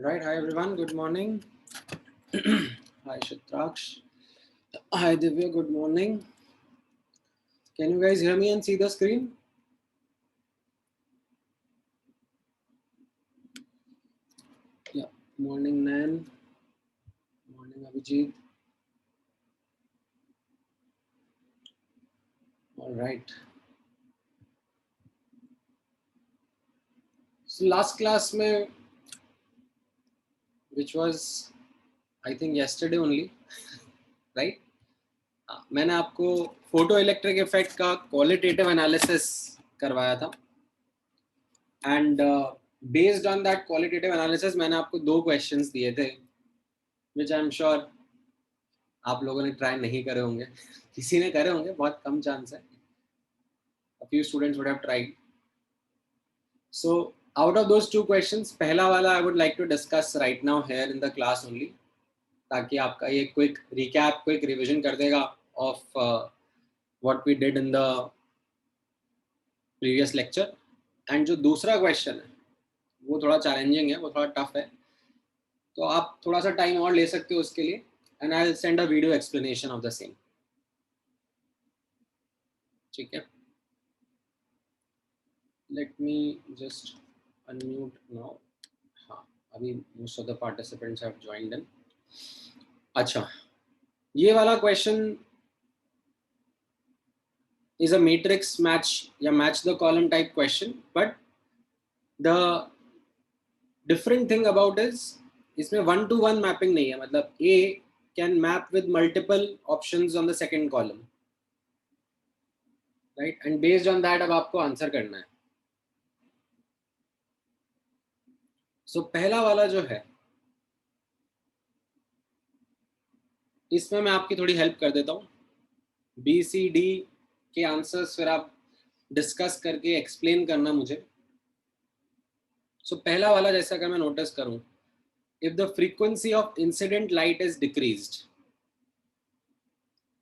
Right, hi everyone, good morning. Hi Shitraksh. Hi Divya, good morning. Can you guys hear me and see the screen? Yeah, morning Nan. Morning Abhijit. All right. So last class में, which was I think yesterday only, right? मैंने आपको photo electric effect का qualitative analysis करवाया था and based on that qualitative analysis मैंने आपको दो questions दिए थे विच आई एम श्योर आप लोगों ने ट्राई नहीं करे होंगे. किसी ने करे होंगे, बहुत कम चांस है. A few students would have tried. So out of those two questions, पहला वाला I would like to discuss right now here in the class only, ताकि आपका ये quick recap, quick revision कर देगा of what we did in the previous lecture. And जो दूसरा question है वो थोड़ा challenging है, वो थोड़ा tough है, तो आप थोड़ा सा time और ले सकते हो उसके लिए. And I'll send a video explanation of the same. ठीक है. Let me just unmute now. हाँ, अभी most of the participants have joined in. अच्छा, ये वाला question is a matrix match या match the column type question, but the different thing about is इसमें 1-to-1 mapping नहीं है. मतलब A can map with multiple options on the second column, right? And based on that अब आपको answer करना है. So पहला वाला जो है इसमें मैं आपकी थोड़ी हेल्प कर देता हूँ. BCD के आंसर्स फिर आप डिस्कस करके एक्सप्लेन करना मुझे. So पहला वाला जैसा अगर मैं नोटिस करूँ, if the frequency of incident light is decreased,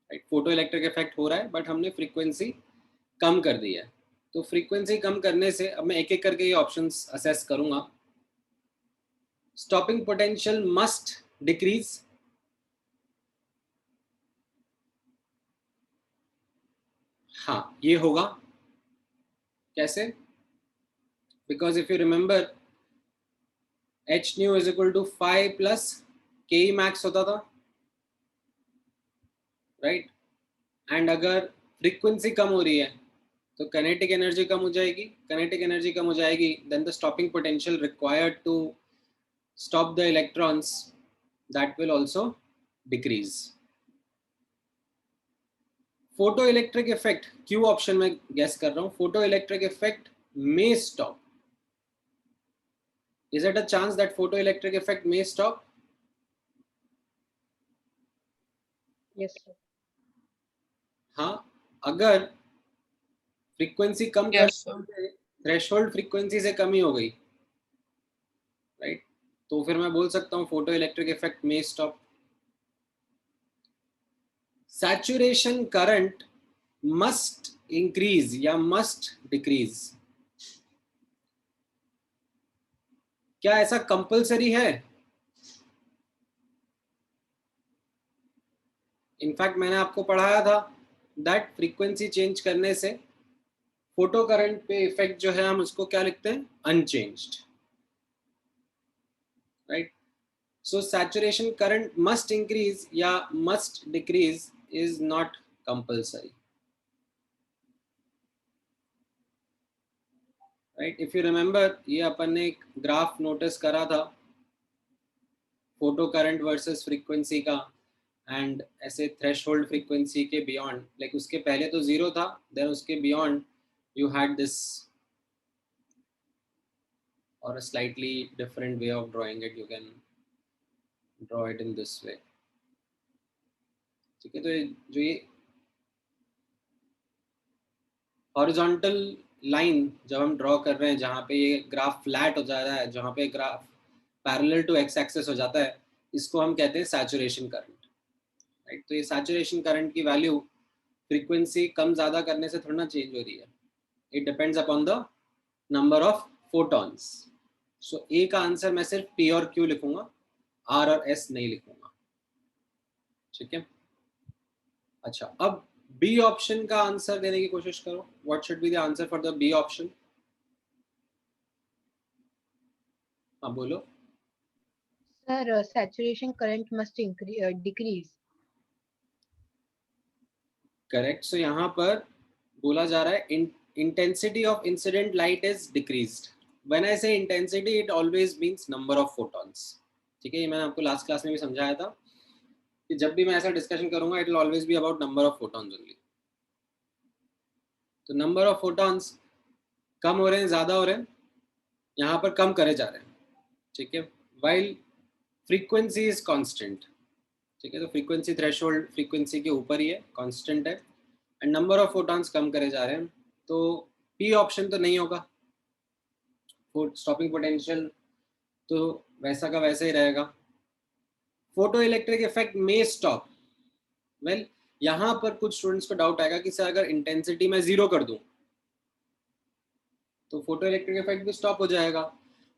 right? Photo electric effect हो रहा है बट हमने फ्रीक्वेंसी कम कर दी है. तो फ्रीक्वेंसी कम करने से अब मैं एक एक करके ये ऑप्शंस असेस करूंगा. Stopping potential must decrease. हाँ, ये होगा. कैसे? Because if you remember H nu is equal to 5 plus K max होता था, राइट? एंड अगर फ्रीक्वेंसी कम हो रही है तो kinetic एनर्जी कम हो जाएगी. kinetic एनर्जी कम हो जाएगी, then the stopping potential required to stop the electrons, that will also decrease. Photo electric effect Q option में गेस कर रहा हूं. Photo electric effect may stop. Is it a chance that photoelectric effect may stop? Yes, sir. हाँ, अगर frequency कम कर, threshold frequency से कमी हो गई, राइट? तो फिर मैं बोल सकता हूँ फोटो इलेक्ट्रिक इफेक्ट में stop. Saturation current must increase या मस्ट डिक्रीज. क्या ऐसा कंपलसरी है? इनफैक्ट मैंने आपको पढ़ाया था दैट फ्रीक्वेंसी चेंज करने से फोटो करंट पे इफेक्ट जो है हम उसको क्या लिखते हैं? Unchanged, right? So saturation current must increase या must decrease is not compulsory, right? If you remember, ये अपन ने एक ग्राफ नोटिस करा था फोटो करंट वर्सेस फ्रीक्वेंसी का, एंड ऐसे थ्रेशोल्ड फ्रीक्वेंसी के बियॉन्ड, लाइक उसके पहले तो जीरो था, देन उसके beyond you had this, or a slightly different way of drawing it, you can draw it in this way. ठीक है, तो जो ये हॉरिजॉन्टल लाइन जब हम ड्रॉ कर रहे हैं, जहाँ पे ये ग्राफ फ्लैट हो जा रहा है, जहाँ पे graph parallel to X axis हो जाता है, इसको हम कहते हैं सैचुरेशन करंट, राइट? तो ये सैचुरेशन करंट की वैल्यू फ्रीक्वेंसी कम ज़्यादा करने से थोड़ा ना चेंज हो रही है. It depends upon the number of photons, so A का आंसर मैं सिर्फ पी और क्यू लिखूंगा, आर और एस नहीं लिखूंगा, ठीक है। अच्छा, अब बी ऑप्शन का आंसर देने की कोशिश करो। What should be the answer for the B option? हाँ बोलो। Sir, saturation current must decrease. Correct. So यहाँ पर बोला जा रहा है intensity of incident light is decreased. When I say intensity it always means number of photons, ठीक है। ये मैंने आपको लास्ट क्लास में भी समझाया था कि जब भी मैं ऐसा डिस्कशन करूंगा it will always be about number of photons only. तो नंबर ऑफ फोटॉन्स कम हो रहे हैं, ज्यादा हो रहे हैं, यहाँ पर कम करे जा रहे हैं, ठीक है। वाइल फ्रीक्वेंसी इज कांस्टेंट, ठीक है। तो फ्रीक्वेंसी थ्रेशोल्ड फ्रीक्वेंसी के ऊपर ही है, कांस्टेंट है, एंड नंबर ऑफ फोटॉन्स कम करे जा रहे हैं। तो पी ऑप्शन तो नहीं होगा, स्टॉपिंग पोटेंशियल तो वैसा का वैसा ही रहेगा। फोटो इलेक्ट्रिक इफेक्ट में स्टॉप। वेल, यहाँ पर कुछ स्टूडेंट्स को डाउट आएगा कि सर अगर इंटेंसिटी मैं 0 कर दूं तो फोटो इलेक्ट्रिक इफेक्ट भी स्टॉप हो जाएगा,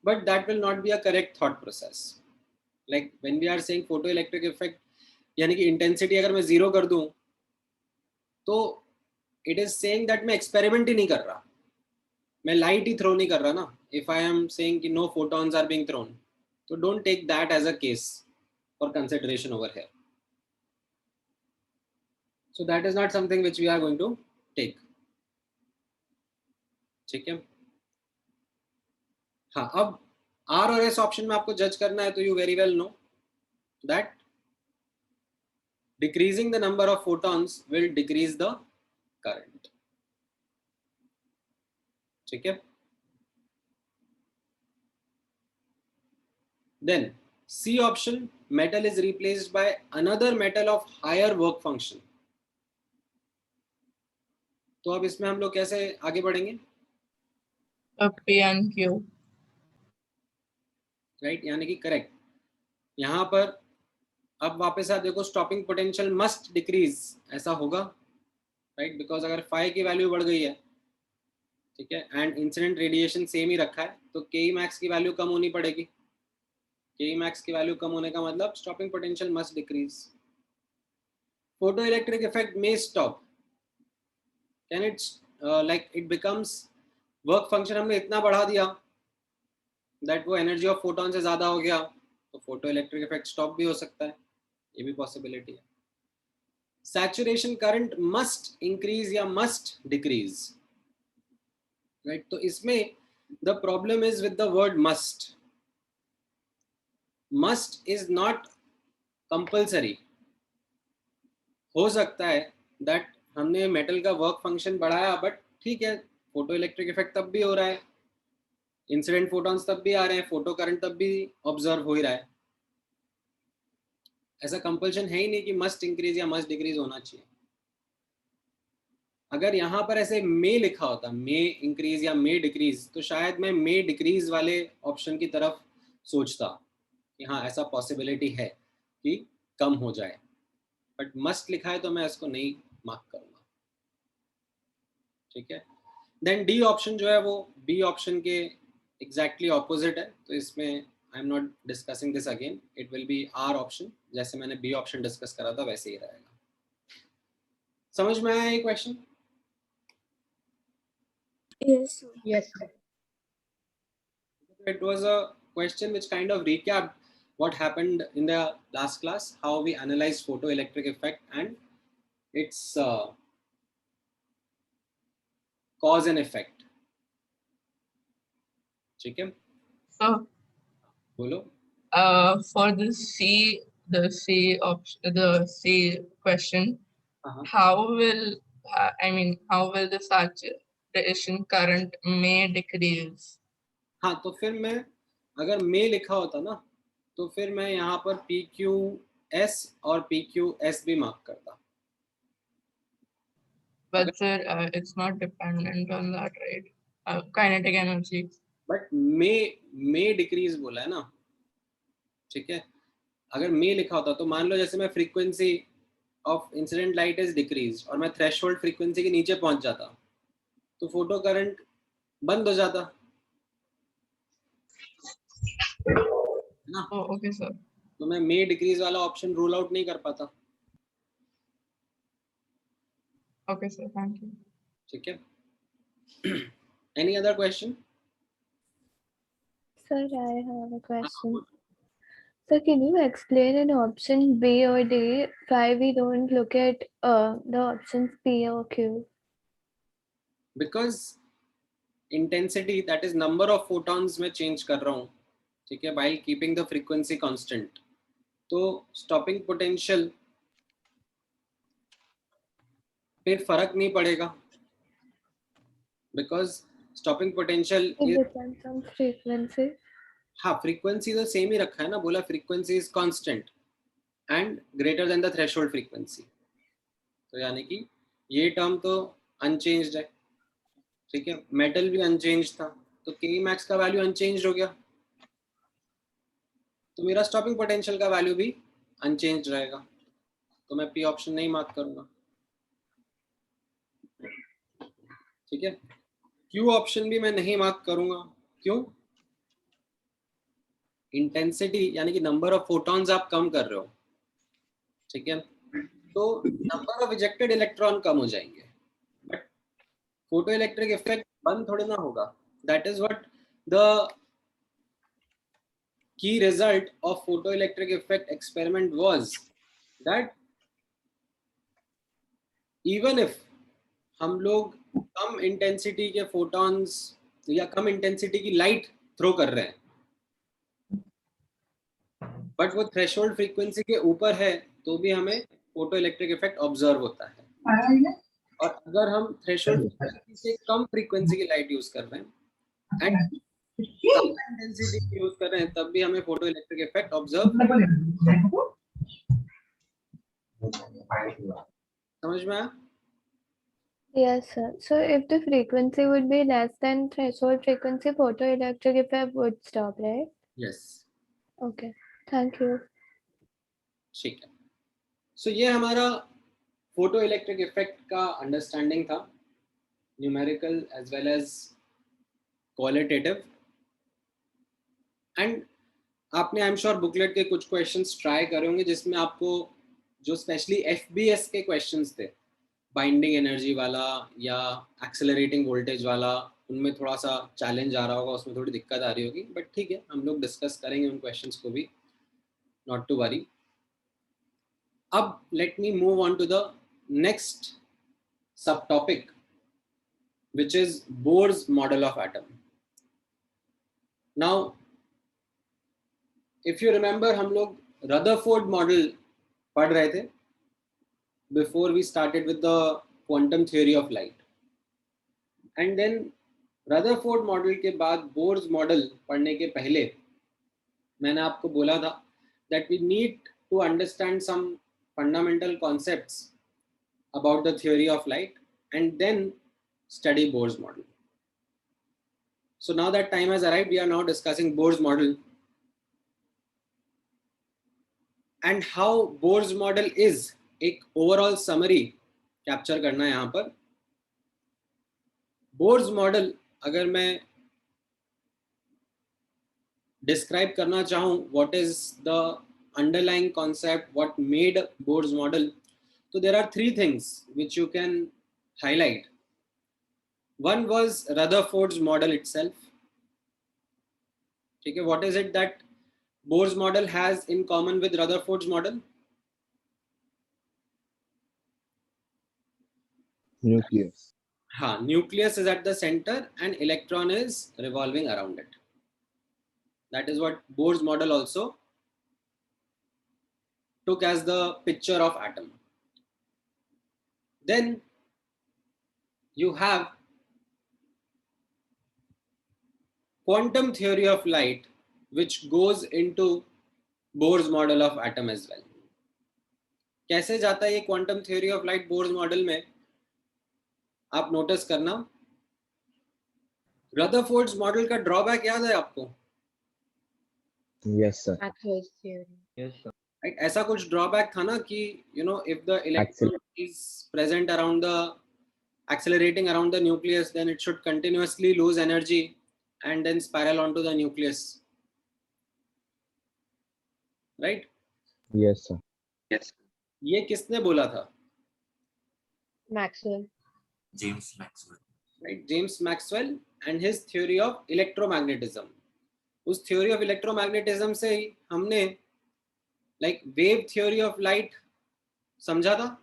but that will not be a correct thought process. Like when we are saying photo electric effect, यानी कि इंटेंसिटी अगर मैं 0 कर दूं तो इट इज सेइंग दैट मैं एक्सपेरिमेंट ही नहीं कर रहा, मैं लाइट ही थ्रो नहीं कर रहा ना। इफ आई एम सेइंग कि no photons are being thrown, तो don't take that as a case for consideration over here. So that is not something which we are going to take, ठीक है। हाँ, अब आर और S option में आपको जज करना है, तो you very well know that decreasing the number of photons will decrease the current, ठीक है। Then C option, metal is replaced by another metal of higher work function. तो अब इसमें हम लोग कैसे आगे बढ़ेंगे? P and Q. राइट, यानी कि करेक्ट। यहाँ पर अब वापस आप देखो, स्टॉपिंग पोटेंशियल मस्ट डिक्रीज, ऐसा होगा, राइट, बिकॉज अगर फाई की वैल्यू बढ़ गई है, ठीक है, एंड इंसिडेंट रेडिएशन सेम ही रखा है, तो के मैक्स की वैल्यू कम होनी पड़ेगी। के मैक्स की वैल्यू कम होने का मतलब stopping potential must decrease. Photo electric effect में stop, can it's like it becomes work function हमने इतना बढ़ा दिया दैट वो एनर्जी ऑफ फोटोन से ज्यादा हो गया, तो फोटो इलेक्ट्रिक इफेक्ट स्टॉप भी हो सकता है, ये भी पॉसिबिलिटी है। सैचुरेशन करंट मस्ट इंक्रीज या मस्ट डिक्रीज, राइट। तो इसमें the problem is with the word must. Must is not compulsory. हो सकता है दैट हमने मेटल का वर्क फंक्शन बढ़ाया, बट ठीक है, फोटो इलेक्ट्रिक इफेक्ट तब भी हो रहा है, इंसिडेंट फोटॉन्स तब भी आ रहे हैं, फोटो करंट तब भी ऑब्जर्व हो ही रहा है। ऐसा कंपल्शन है ही नहीं कि मस्ट इंक्रीज या मस्ट डिक्रीज होना चाहिए। अगर यहाँ पर ऐसे मे लिखा होता, मे इंक्रीज या मे डिक्रीज, तो शायद मैं मे डिक्रीज वाले ऑप्शन की तरफ सोचता कि हाँ ऐसा पॉसिबिलिटी है कि कम हो जाए, बट मस्ट लिखा है तो मैं इसको नहीं मार्क करूंगा, ठीक है। देन डी ऑप्शन जो है वो बी ऑप्शन के एग्जैक्टली ऑपोजिट है, तो इसमें I am not discussing this again, it will be our option. जैसे मैंने बी ऑप्शन डिस्कस करा था वैसे ही रहेगा। समझ में आया ये question? Yes, sir. Yes, sir. It was a question which kind of recapped what happened in the last class, how we analyzed photoelectric effect and its cause and effect, ठीक है। So, बोलो। for the C option, the C question, हाँ, how will how will the saturation current may decrease? हाँ, तो फिर मैं अगर मे लिखा होता ना, तो फिर मैं यहाँ पर पी क्यू एस और पी क्यू एस भी मार्क करता। But sir, it's not dependent on that, right? Kinetic energy. But may decrease बोला है ना, ठीक है। अगर मे लिखा होता तो मान लो जैसे मैं frequency of incident light is decrease और मैं थ्रेशोल्ड फ्रीक्वेंसी के नीचे पहुंच जाता, तो फोटो करंट बंद हो जाता, है ना? Oh, okay, sir. तो मैं may decrease वाला ऑप्शन रूल आउट नहीं कर पाता. Okay, sir. Thank you. ठीक है. Any other question? Sir, I have a question. Sir, can you explain in option B or D why we don't look at the options P or Q? Because intensity, that is number of photons मैं change कर रहा हूँ, ठीक है, while keeping the frequency constant. तो stopping potential फिर फर्क नहीं पड़ेगा, because stopping potential It is, depends on frequency. हाँ frequency तो सेम ही रखा है ना, बोला frequency is constant and greater than the threshold frequency. तो यानी कि ये टर्म तो unchanged है, ठीक है. मेटल भी unchanged था, तो Ke max का वैल्यू unchanged हो गया, तो मेरा स्टॉपिंग पोटेंशियल का वैल्यू भी अनचेंज रहेगा, तो मैं पी ऑप्शन नहीं मार्क करूंगा. ठीक है. क्यू ऑप्शन भी मैं नहीं मार्क करूंगा. क्यों? इंटेंसिटी यानी कि नंबर ऑफ फोटॉन्स आप कम कर रहे हो, ठीक है, तो नंबर ऑफ इजेक्टेड इलेक्ट्रॉन कम हो जाएंगे, बट फोटो इलेक्ट्रिक इफेक्ट बंद थोड़ी ना होगा. That is what the key result of photoelectric effect experiment was that even if हम लोग कम इंटेंसिटी के फोटॉन्स या कम इंटेंसिटी की लाइट थ्रो कर रहे हैं, बट वो थ्रेशोल्ड फ्रीक्वेंसी के ऊपर है, तो भी हमें फोटो इलेक्ट्रिक इफेक्ट ऑब्जर्व होता है. और अगर हम थ्रेशोल्ड फ्रीक्वेंसी से कम फ्रीक्वेंसी की लाइट यूज कर रहे हैं एंड कम इंटेंसिटी यूज कर रहे हैं, तब भी हमें फोटो इलेक्ट्रिक इफेक्ट ऑब्जर्व. समझ में आया? Yes, sir. So if the frequency would be less than threshold frequency, photoelectric effect would stop, right? Yes. Okay. Thank you. ठीक है. सो ये हमारा फोटो इलेक्ट्रिक इफेक्ट का अंडरस्टैंडिंग था, numerical as well as qualitative. And आपने I am sure booklet के कुछ questions try करे होंगे, जिसमें आपको जो स्पेशली एफबीएस के क्वेश्चंस थे, बाइंडिंग एनर्जी वाला या एक्सेलरेटिंग वोल्टेज वाला, उनमें थोड़ा सा चैलेंज आ रहा होगा, उसमें थोड़ी दिक्कत आ रही होगी, बट ठीक है, हम लोग डिस्कस करेंगे उन क्वेश्चंस को भी, नॉट टू वरी. अब let me move on to the next sub topic, which is Bohr's model of atom. Now, if you remember, हम लोग Rutherford model पढ़ रहे थे before we started with the quantum theory of light. And then Rutherford model के बाद Bohr's model पढ़ने के पहले मैंने आपको बोला था that we need to understand some fundamental concepts about the theory of light and then study Bohr's model. So now that time has arrived, we are now discussing Bohr's model and how Bohr's model is. एक overall summary capture करना है यहाँ पर. Bohr's model अगर मैं describe करना चाहूँ, what is the underlying concept, what made Bohr's model, so there are three things which you can highlight. One was Rutherford's model itself. Okay, what is it that Bohr's model has in common with Rutherford's model? Nucleus. हाँ, nucleus is at the center and electron is revolving around it. That is what Bohr's model also took as the picture of atom. Then you have quantum theory of light, which goes into Bohr's model of atom as well. कैसे जाता है ये quantum theory of light Bohr's model में, आप notice करना. Rutherford's model का drawback याद है आपको? Yes, sir. Maxwell's theory. Yes, sir. Right? ऐसा कुछ ड्रॉबैक था ना कि if the electron is present around the accelerating around the nucleus, then it should continuously lose energy and then spiral onto the nucleus. Right? Yes, sir. ये किसने बोला था? Maxwell. James Maxwell. Right, James Maxwell and his theory of electromagnetism. उस theory of electromagnetism से ही हमने like wave theory of light समझा था.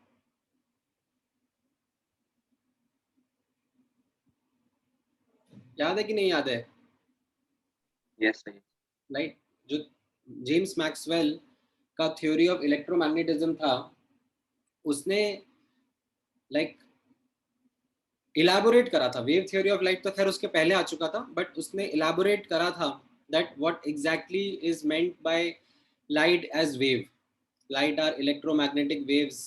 याद है कि नहीं याद है? Yes, sir. राइट, जो जेम्स मैक्सवेल का थ्योरी ऑफ इलेक्ट्रोमैग्नेटिज्म था, उसने लाइक इलैबोरेट करा था. वेव थ्योरी ऑफ लाइट तो खैर उसके पहले आ चुका था, बट उसने इलैबोरेट करा था that what exactly is meant by light as wave. Light are electromagnetic waves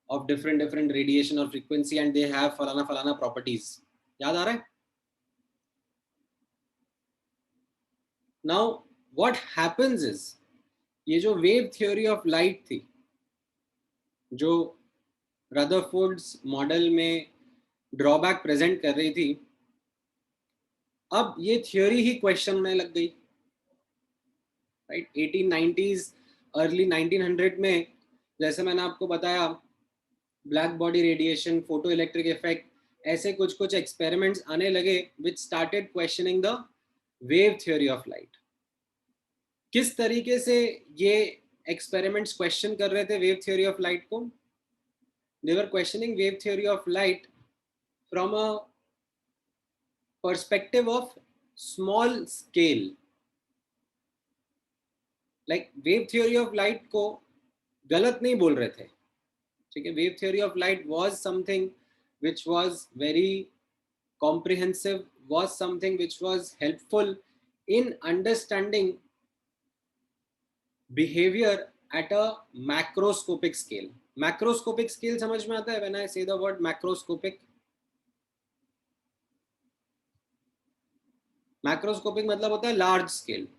of different radiation or frequency and they have falana properties. याद आ रहा है? Now what happens is, ये जो wave theory of light थी, जो Rutherford's model में drawback present कर रही थी, अब ये थ्योरी ही क्वेश्चन में लग गई. राइट, 1890s अर्ली 1900 में जैसे मैंने आपको बताया, black body radiation, photo electric effect, ऐसे कुछ कुछ एक्सपेरिमेंट्स आने लगे which started questioning the wave theory of light. किस तरीके से ये एक्सपेरिमेंट्स क्वेश्चन कर रहे थे वेव थ्योरी ऑफ लाइट को? They were questioning wave theory of light from a perspective of small scale. Like wave theory of light को गलत नहीं बोल रहे थे, ठीक है? Wave theory of light was something which was very comprehensive, was something which was helpful in understanding behavior at a macroscopic scale. Macroscopic scale समझ में आता है when I say the word macroscopic? Macroscopic मतलब होता है large scale.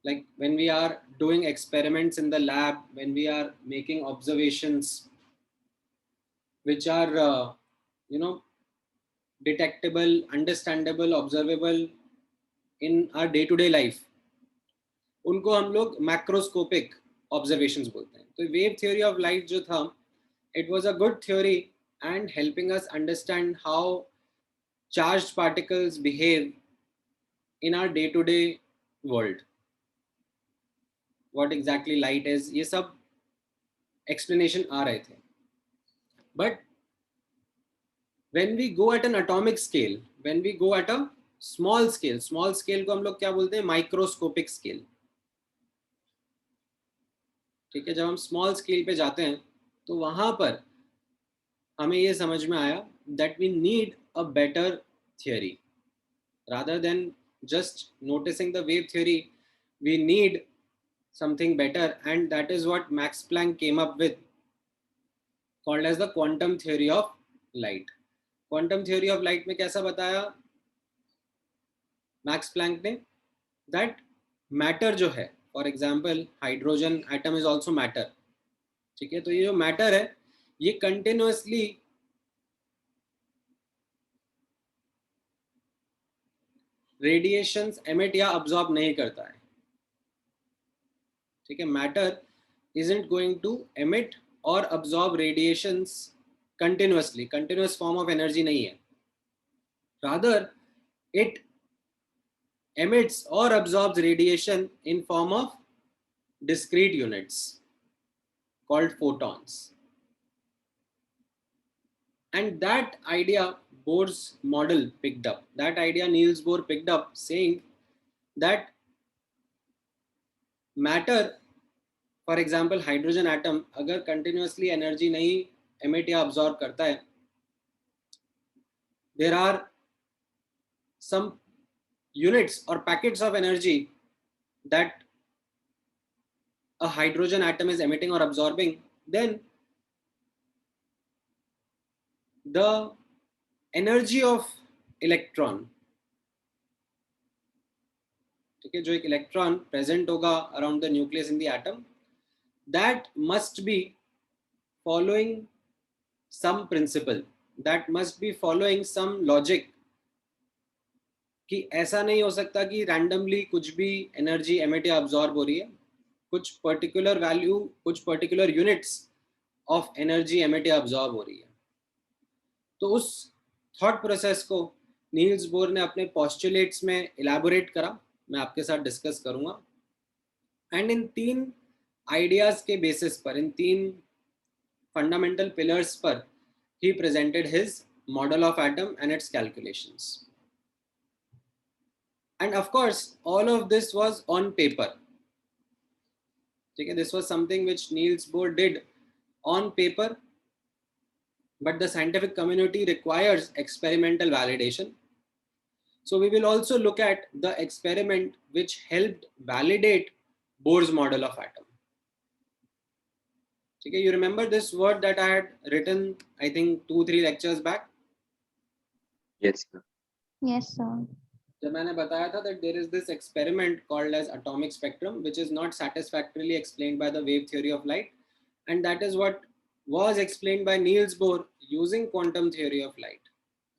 Like when we are doing experiments in the lab, when we are making observations which are detectable, understandable, observable in our day-to-day life, उनको हम लोग macroscopic observations बोलते हैं. तो wave theory of light जो था, it was a good theory and helping us understand how charged particles behave in our day-to-day world. What exactly light is, ये सब explanation आ रहे थे. But when we go at an atomic scale, when we go at a small scale को हम लोग क्या बोलते हैं? Microscopic scale. ठीक है, जब हम small scale पे जाते हैं तो वहां पर हमें ये समझ में आया that we need a better theory. Rather than just noticing the wave theory, we need something better, and that is what Max Planck came up with, called as the quantum theory of light. Quantum theory of light में कैसा बताया max Planck ने? that matter जो है, for example hydrogen atom is also matter, ठीक है? तो ये जो matter है, ये continuously radiations emit या absorb नहीं करता है, ठीक है? matter isn't going to emit or absorb radiations continuously. continuous form of energy नहीं है. rather it emits or absorbs radiation in form of discrete units called photons. And that idea Bohr's model picked up. That idea Niels Bohr picked up, saying that matter, for example hydrogen atom, अगर continuously energy नहीं emit या absorb करता है, there are some units or packets of energy that a hydrogen atom is emitting or absorbing, then the energy of electron, ठीक है, जो एक electron present होगा around the nucleus in the atom, that must be following some principle, that must be following some logic कि ऐसा नहीं हो सकता कि रैंडमली कुछ भी एनर्जी एमिट या अब्जॉर्ब हो रही है, कुछ पर्टिकुलर वैल्यू, कुछ particular units of energy emit या अब्जॉर्ब हो रही है। तो उस थॉट प्रोसेस को नील्स बोर ने अपने पॉस्टुलेट्स में इलैबोरेट करा, मैं आपके साथ डिस्कस करूंगा। एंड इन 3 आइडियाज के बेसिस पर, इन 3 फंडामेंटल पिलर्स पर he presented his model of atom and its calculations. And of course, all of this was on paper. Okay, this was something which Niels Bohr did on paper, but the scientific community requires experimental validation. So we will also look at the experiment which helped validate Bohr's model of atom. Okay, you remember this word that I had written, I think 2-3 lectures back? Yes, sir. Yes, sir. जब मैंने बताया था that there is this experiment called as atomic spectrum, which is not satisfactorily explained by the wave theory of light, and that is what was explained by Niels Bohr using quantum theory of light.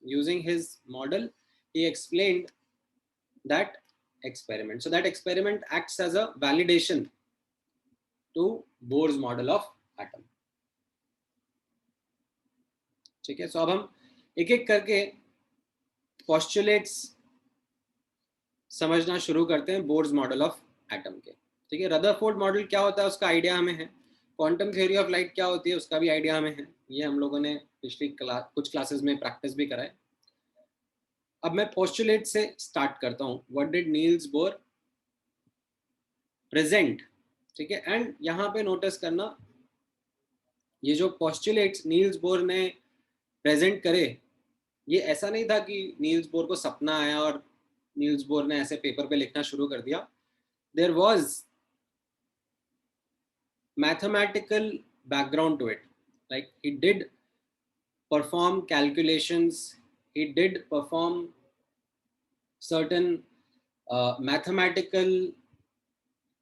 Using his model, he explained that experiment. So that experiment acts as a validation to Bohr's model of atom. ठीक है, so अब हम एक एक करके postulates समझना शुरू करते हैं बोर्स मॉडल ऑफ एटम के। ठीक है, रदरफोर्ड मॉडल क्या होता है उसका आइडिया हमें है, क्वांटम थ्योरी ऑफ लाइट क्या होती है उसका भी आइडिया हमें है, ये हम लोगों ने पिछली कुछ क्लासेस में प्रैक्टिस भी कराए। अब मैं पोस्टुलेट से स्टार्ट करता हूँ, what did Niels Bohr present. ठीक है, एंड यहाँ पे नोटिस करना, ये जो पोस्टुलेट्स नील्स बोर ने प्रेजेंट करे, ये ऐसा नहीं था कि नील्स बोर को सपना आया और नील्स बोर ने ऐसे पेपर पे लिखना शुरू कर दिया। There was mathematical background to it. Like he did perform calculations, he did perform certain mathematical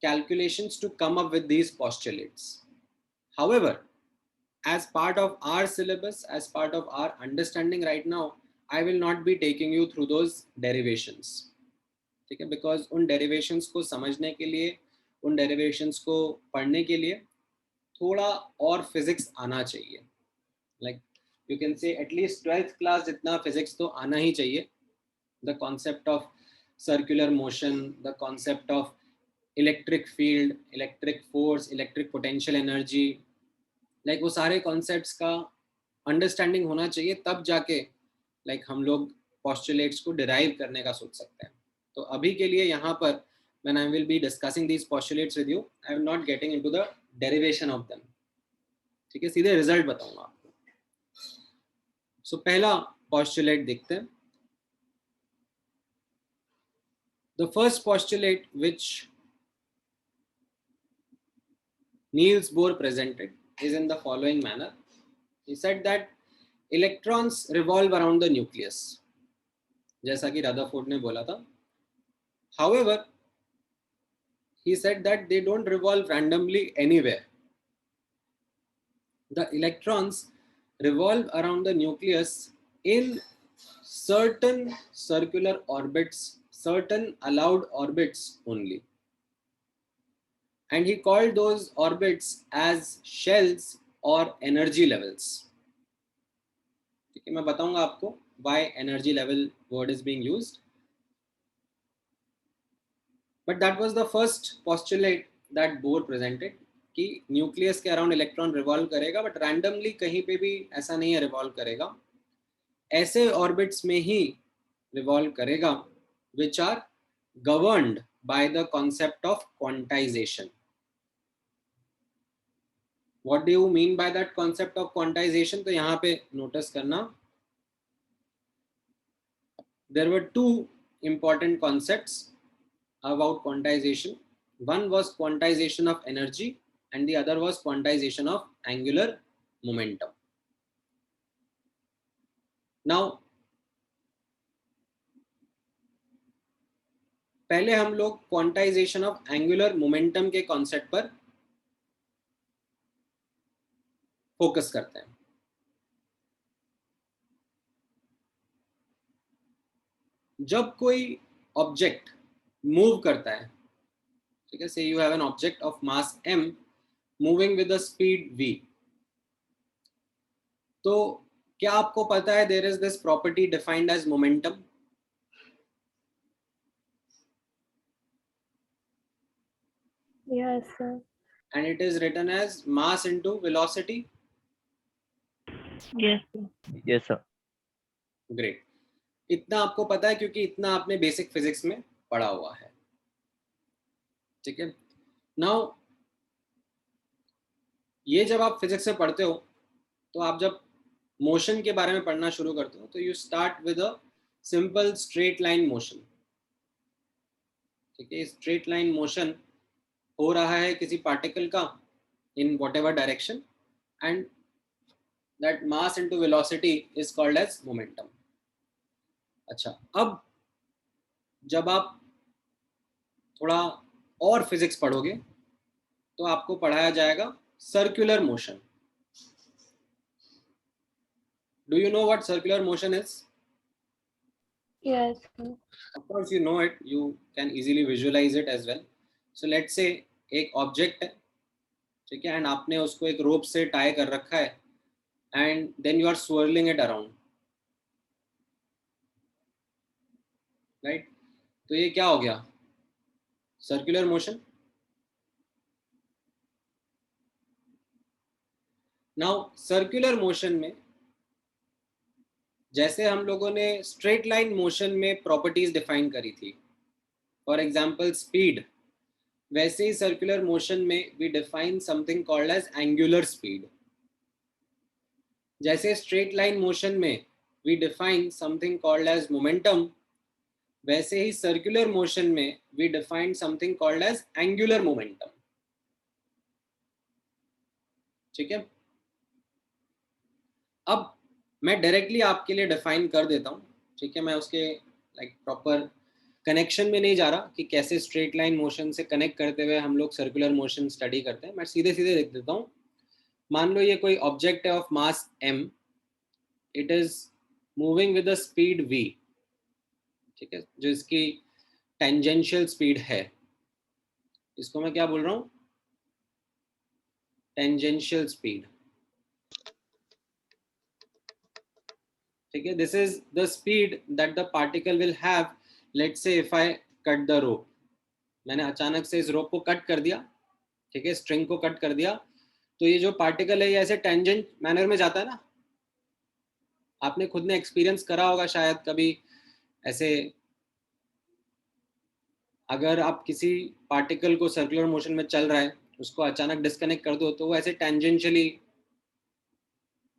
calculations to come up with these postulates. However, as part of our syllabus, as part of our understanding right now, I will not be taking you through those derivations. ठीक है, because उन derivations को समझने के लिए, उन derivations को पढ़ने के लिए थोड़ा और फिजिक्स आना चाहिए। Like you can say at least 12th class जितना फिजिक्स तो आना ही चाहिए। The concept of circular motion, the concept of electric field, electric force, electric potential energy, like वो सारे कॉन्सेप्ट्स का अंडरस्टैंडिंग होना चाहिए, तब जाके लाइक हम लोग पोस्टुलेट्स को डिराइव करने का सोच सकते हैं। तो अभी के लिए यहाँ पर when I will be discussing these postulates with you, I am not getting into the derivation of them. ठीक है, सीधे रिजल्ट बताऊंगा आपको। सो पहला postulate देखते हैं। The first postulate which Niels Bohr presented is in the following manner. He said that electrons revolve around the nucleus, जैसा कि रदरफोर्ड ने बोला था। However, he said that they don't revolve randomly anywhere. The electrons revolve around the nucleus in certain circular orbits, certain allowed orbits only. And he called those orbits as shells or energy levels. ठीक है, मैं बताऊंगा आपको why energy level word is being used. But that was the first postulate that Bohr presented कि nucleus के around electron revolve करेगा, but randomly कहीं पे भी ऐसा नहीं है रिवॉल्व करेगा, ऐसे ऑर्बिट्स में ही रिवॉल्व करेगा which are governed by the concept of quantization. What do you mean by that concept of quantization? तो यहाँ पे नोटिस करना, there were 2 important concepts about quantization. One was quantization of energy and the other was quantization of angular momentum. Now, पहले हम लोग quantization of angular momentum के concept पर focus करते हैं। जब कोई ऑब्जेक्ट मूव करता है, ठीक है, say you have an object of mass m moving with the speed v, तो क्या आपको पता है there is this property defined as momentum? Yes, sir. And it is written as mass into velocity. Yes. Yes, sir. Great. इतना आपको पता है क्योंकि इतना आपने बेसिक फिजिक्स में पढ़ा हुआ है, ठीक है। नाउ ये जब आप फिजिक्स में पढ़ते हो तो आप जब मोशन के बारे में पढ़ना शुरू करते हो तो you start with a simple straight line motion, ठीक है। स्ट्रेट लाइन मोशन हो रहा है किसी पार्टिकल का in whatever direction, and that mass into velocity is called as momentum. अच्छा, अब जब आप थोड़ा और फिजिक्स पढ़ोगे तो आपको पढ़ाया जाएगा circular motion. Do you know what circular motion is? Yes, sir. Of course you know it, you can easily visualize it as well. So let's say एक ऑब्जेक्ट है, ठीक है, एंड आपने उसको एक रोप से टाई कर रखा है, and then you are swirling it around, right? तो ये क्या हो गया? Circular motion. Now circular motion में जैसे हम लोगों ने स्ट्रेट लाइन मोशन में प्रॉपर्टीज डिफाइन करी थी, फॉर एग्जांपल स्पीड, वैसे ही सर्कुलर मोशन में we define something called as angular speed. जैसे स्ट्रेट लाइन मोशन में we define something called as momentum, वैसे ही सर्कुलर मोशन में we define something called as angular momentum, ठीक है। अब मैं डायरेक्टली आपके लिए डिफाइन कर देता हूँ, ठीक है। मैं उसके लाइक प्रॉपर कनेक्शन में नहीं जा रहा कि कैसे स्ट्रेट लाइन मोशन से कनेक्ट करते हुए हम लोग सर्कुलर मोशन स्टडी करते हैं। मैं सीधे सीधे लिख देता हूँ। मान लो ये कोई ऑब्जेक्ट है of mass m, it is moving with the speed v, ठीक है, जो इसकी टेंजेंशियल स्पीड है। इसको मैं क्या बोल रहा हूँ? टेंजेंशियल स्पीड, ठीक है। This is the speed that the particle will have, let's say if I cut the rope, मैंने अचानक से इस रोप को कट कर दिया, ठीक है, स्ट्रिंग को कट कर दिया, तो ये जो पार्टिकल है ये ऐसे टेंजेंट मैनर में जाता है ना। आपने खुद ने एक्सपीरियंस करा होगा शायद कभी ऐसे, अगर आप किसी पार्टिकल को सर्कुलर मोशन में चल रहा है उसको अचानक डिस्कनेक्ट कर दो तो वो ऐसे टेंजेंशियली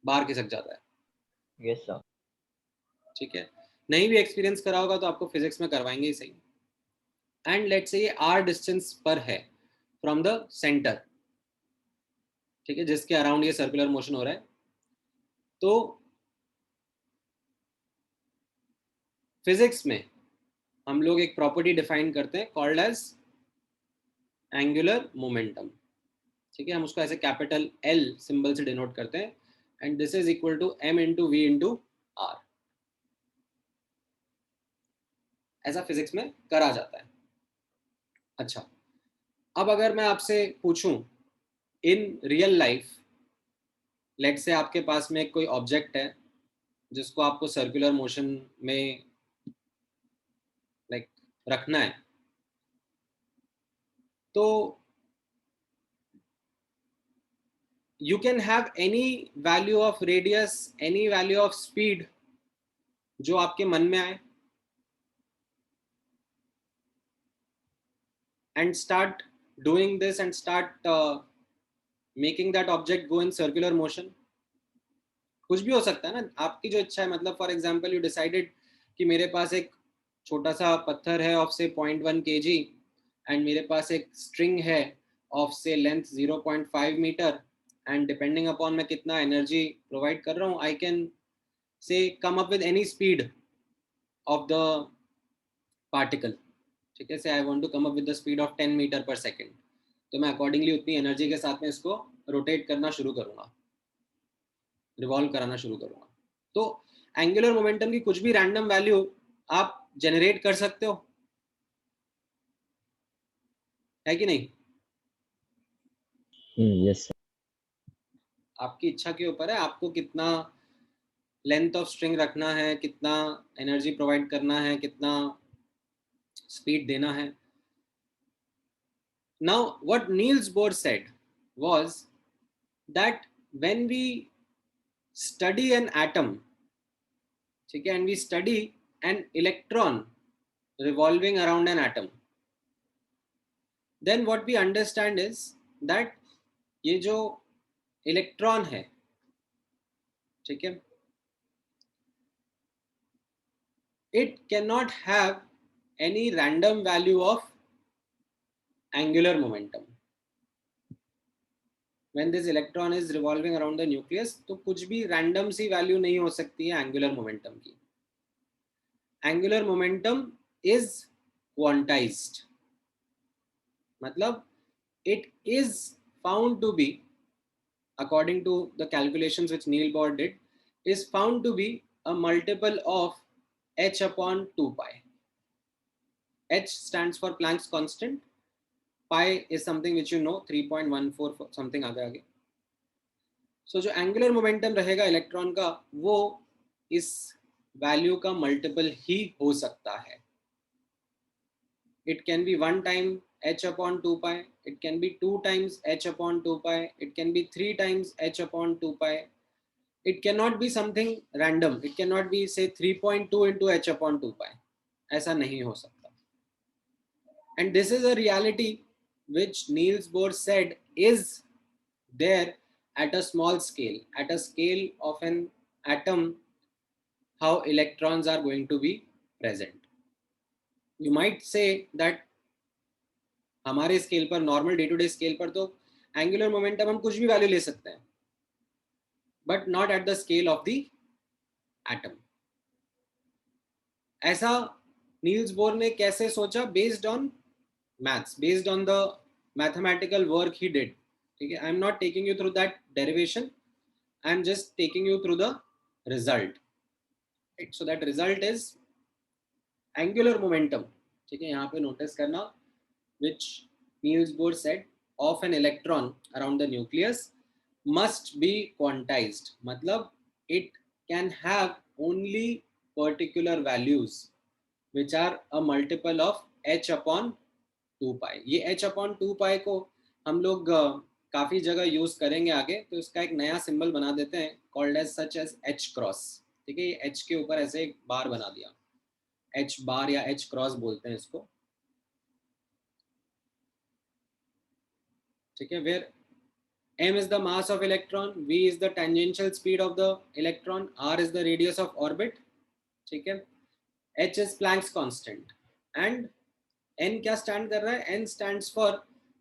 बाहर खिसक जाता है। Yes, sir. ठीक है, नहीं भी एक्सपीरियंस करा होगा तो आपको फिजिक्स में करवाएंगे ही सही। एंड लेट्स से ये r डिस्टेंस पर है फ्रॉम द सेंटर, ठीक है, जिसके अराउंड ये सर्कुलर मोशन हो रहा है। तो फिजिक्स में हम लोग एक प्रॉपर्टी डिफाइन करते हैं कॉल्ड एज एंगुलर मोमेंटम, ठीक है। हम उसको ऐसे कैपिटल L सिंबल से डिनोट करते हैं, and this is equal to m into v into r। ऐसा फिजिक्स में करा जाता है। अच्छा, अब अगर मैं आपसे पूछूं इन रियल लाइफ, लेट से आपके पास में कोई ऑब्जेक्ट है जिसको आपको सर्कुलर मोशन में लाइक रखना है, तो you can have any value of radius, any value of speed जो आपके मन में आए, and start doing this and start making that object go in circular motion। कुछ भी हो सकता है ना, आपकी जो इच्छा है। मतलब फॉर एग्जांपल यू डिसाइडेड कि मेरे पास एक छोटा सा पत्थर है ऑफ से 0.1 kg, एंड मेरे पास एक स्ट्रिंग है of say length 0.5 metre, and depending upon मैं कितना एनर्जी प्रोवाइड कर रहा हूँ, I can say come up with any speed of the particle, ठीक है। Say I want to come up with the speed of 10 metre per second, तो मैं accordingly उतनी एनर्जी के साथ में इसको रोटेट करना शुरू करूँगा, रिवॉल्व कराना शुरू करूँगा। तो एंगुलर मोमेंटम की कुछ भी रैंडम वैल्यू आप जनरेट कर सकते हो, है कि नहीं? Yes, sir. आपकी इच्छा के ऊपर है, आपको कितना लेंथ ऑफ स्ट्रिंग रखना है, कितना एनर्जी प्रोवाइड करना है, कितना स्पीड देना है. Now what Niels Bohr said was that when we study an atom, ठीक है, and we study an electron revolving around an atom, then what we understand is that ये जो इलेक्ट्रॉन है, ठीक है, it cannot have any random value of angular momentum. When this electron is revolving around the nucleus, तो कुछ भी random सी value नहीं हो सकती है angular momentum की. Angular momentum is quantized. मतलब it is found to be, according to the calculations which Niels Bohr did, is found to be a multiple of h upon 2 pi. H stands for Planck's constant. Pi is something which you know, 3.14 something आगे. So जो angular momentum रहेगा electron का, वो इस value का multiple ही हो सकता है. It can be 1 time h upon 2 pi, it can be 2 times h upon 2 pi, it can be 3 times h upon 2 pi. It cannot be something random. It cannot be say 3.2 into h upon 2 pi. ऐसा नहीं हो सकता. And this is a reality which Niels Bohr said is there at a small scale, at a scale of an atom, how electrons are going to be present. You might say that हमारे scale पर, normal day to day scale पर तो angular momentum हम कुछ भी value ले सकते हैं, but not at the scale of the atom. ऐसा नील्स बोर ने कैसे सोचा? Based on maths, based on the mathematical work he did. ठीक है, आई am not taking you through that derivation, I am just taking you through the result. So that result is angular momentum. ठीक है, यहाँ पे notice करना, which Niels Bohr said of an electron around the nucleus must be quantized. मतलब it can have only particular values which are a multiple of h upon 2 pi. ये h upon 2 pi को हम लोग काफ़ी जगह use करेंगे आगे, तो इसका एक नया सिंबल बना देते हैं called as such as h cross. ठीक है, ये h के ऊपर ऐसे एक बार बना दिया, h बार या h cross बोलते हैं इसको. ठीक है, where m is the mass of electron, v is the tangential speed of the electron, r is the radius of orbit. ठीक है, h is Planck's constant and n क्या stand कर रहा है? n stands for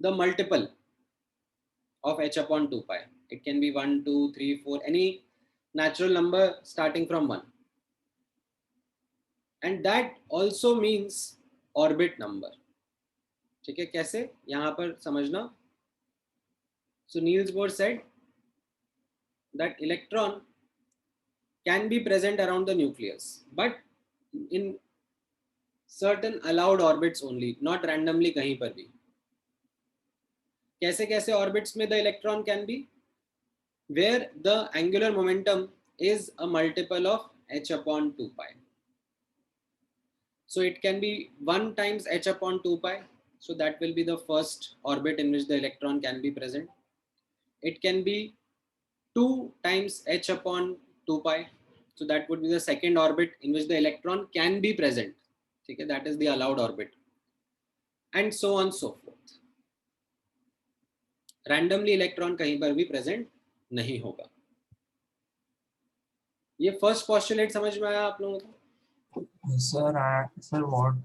the multiple of h upon 2 pi. It can be 1, 2, 3, 4, any natural number starting from 1. And that also means orbit number. ठीक है, कैसे? यहाँ पर समझना. So Niels Bohr said that electron can be present around the nucleus, but in certain allowed orbits only, not randomly कहीं पर भी. कैसे कैसे orbits में the electron can be? Where the angular momentum is a multiple of h upon 2 pi. So it can be 1 times h upon 2 pi. So that will be the first orbit in which the electron can be present. It can be 2 times h upon 2 pi. So that would be the second orbit in which the electron can be present. Okay, that is the allowed orbit. And so on so forth. Randomly electron कहीं पर भी present नहीं होगा. ये first postulate समझ में आया आप लोगों को? Sir, what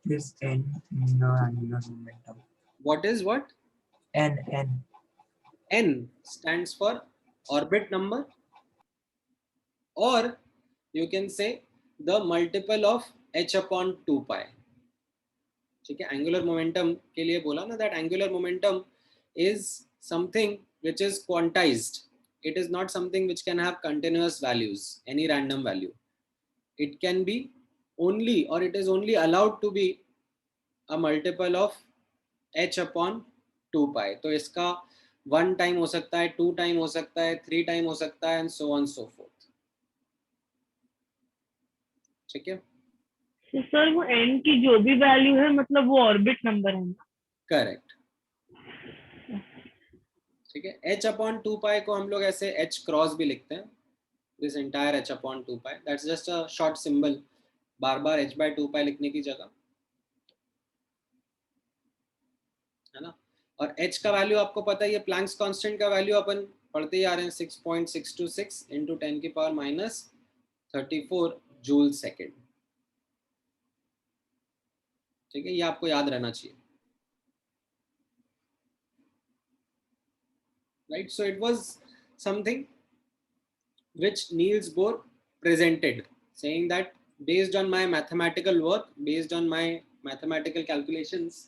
is n in the angular momentum? What is what? N. N stands for orbit number, or you can say the multiple of h upon 2 pi. ठीक है, angular momentum के लिए बोला ना, that angular momentum is something which is quantized. It is not something which can have continuous values, any random value. It can be only, or it is only allowed to be a multiple of h upon 2 pi. तो इसका 1 time हो सकता है, 2 time हो सकता है, 3 time हो सकता है, and so on so fourth. ठीक है. तो सर वो n की जो भी वैल्यू है मतलब वो ऑर्बिट नंबर है. करेक्ट. ठीक है. h अपॉन 2 पाई को हम लोग ऐसे h क्रॉस भी लिखते हैं. This entire h upon 2 pi, that's just a short symbol, बार बार h बाय 2 पाई लिखने की जगह, है ना. और h का वैल्यू आपको पता है, ये प्लैंक्स कांस्टेंट का वैल्यू अपन पढ़ते ही आ रहे हैं, 6.626 इंटू 10 की पावर माइनस 34 जूल सेकेंड. ठीक है, ये आपको याद रहना चाहिए. Right, so it was something which Niels Bohr presented, saying that based on my mathematical work, based on my mathematical calculations,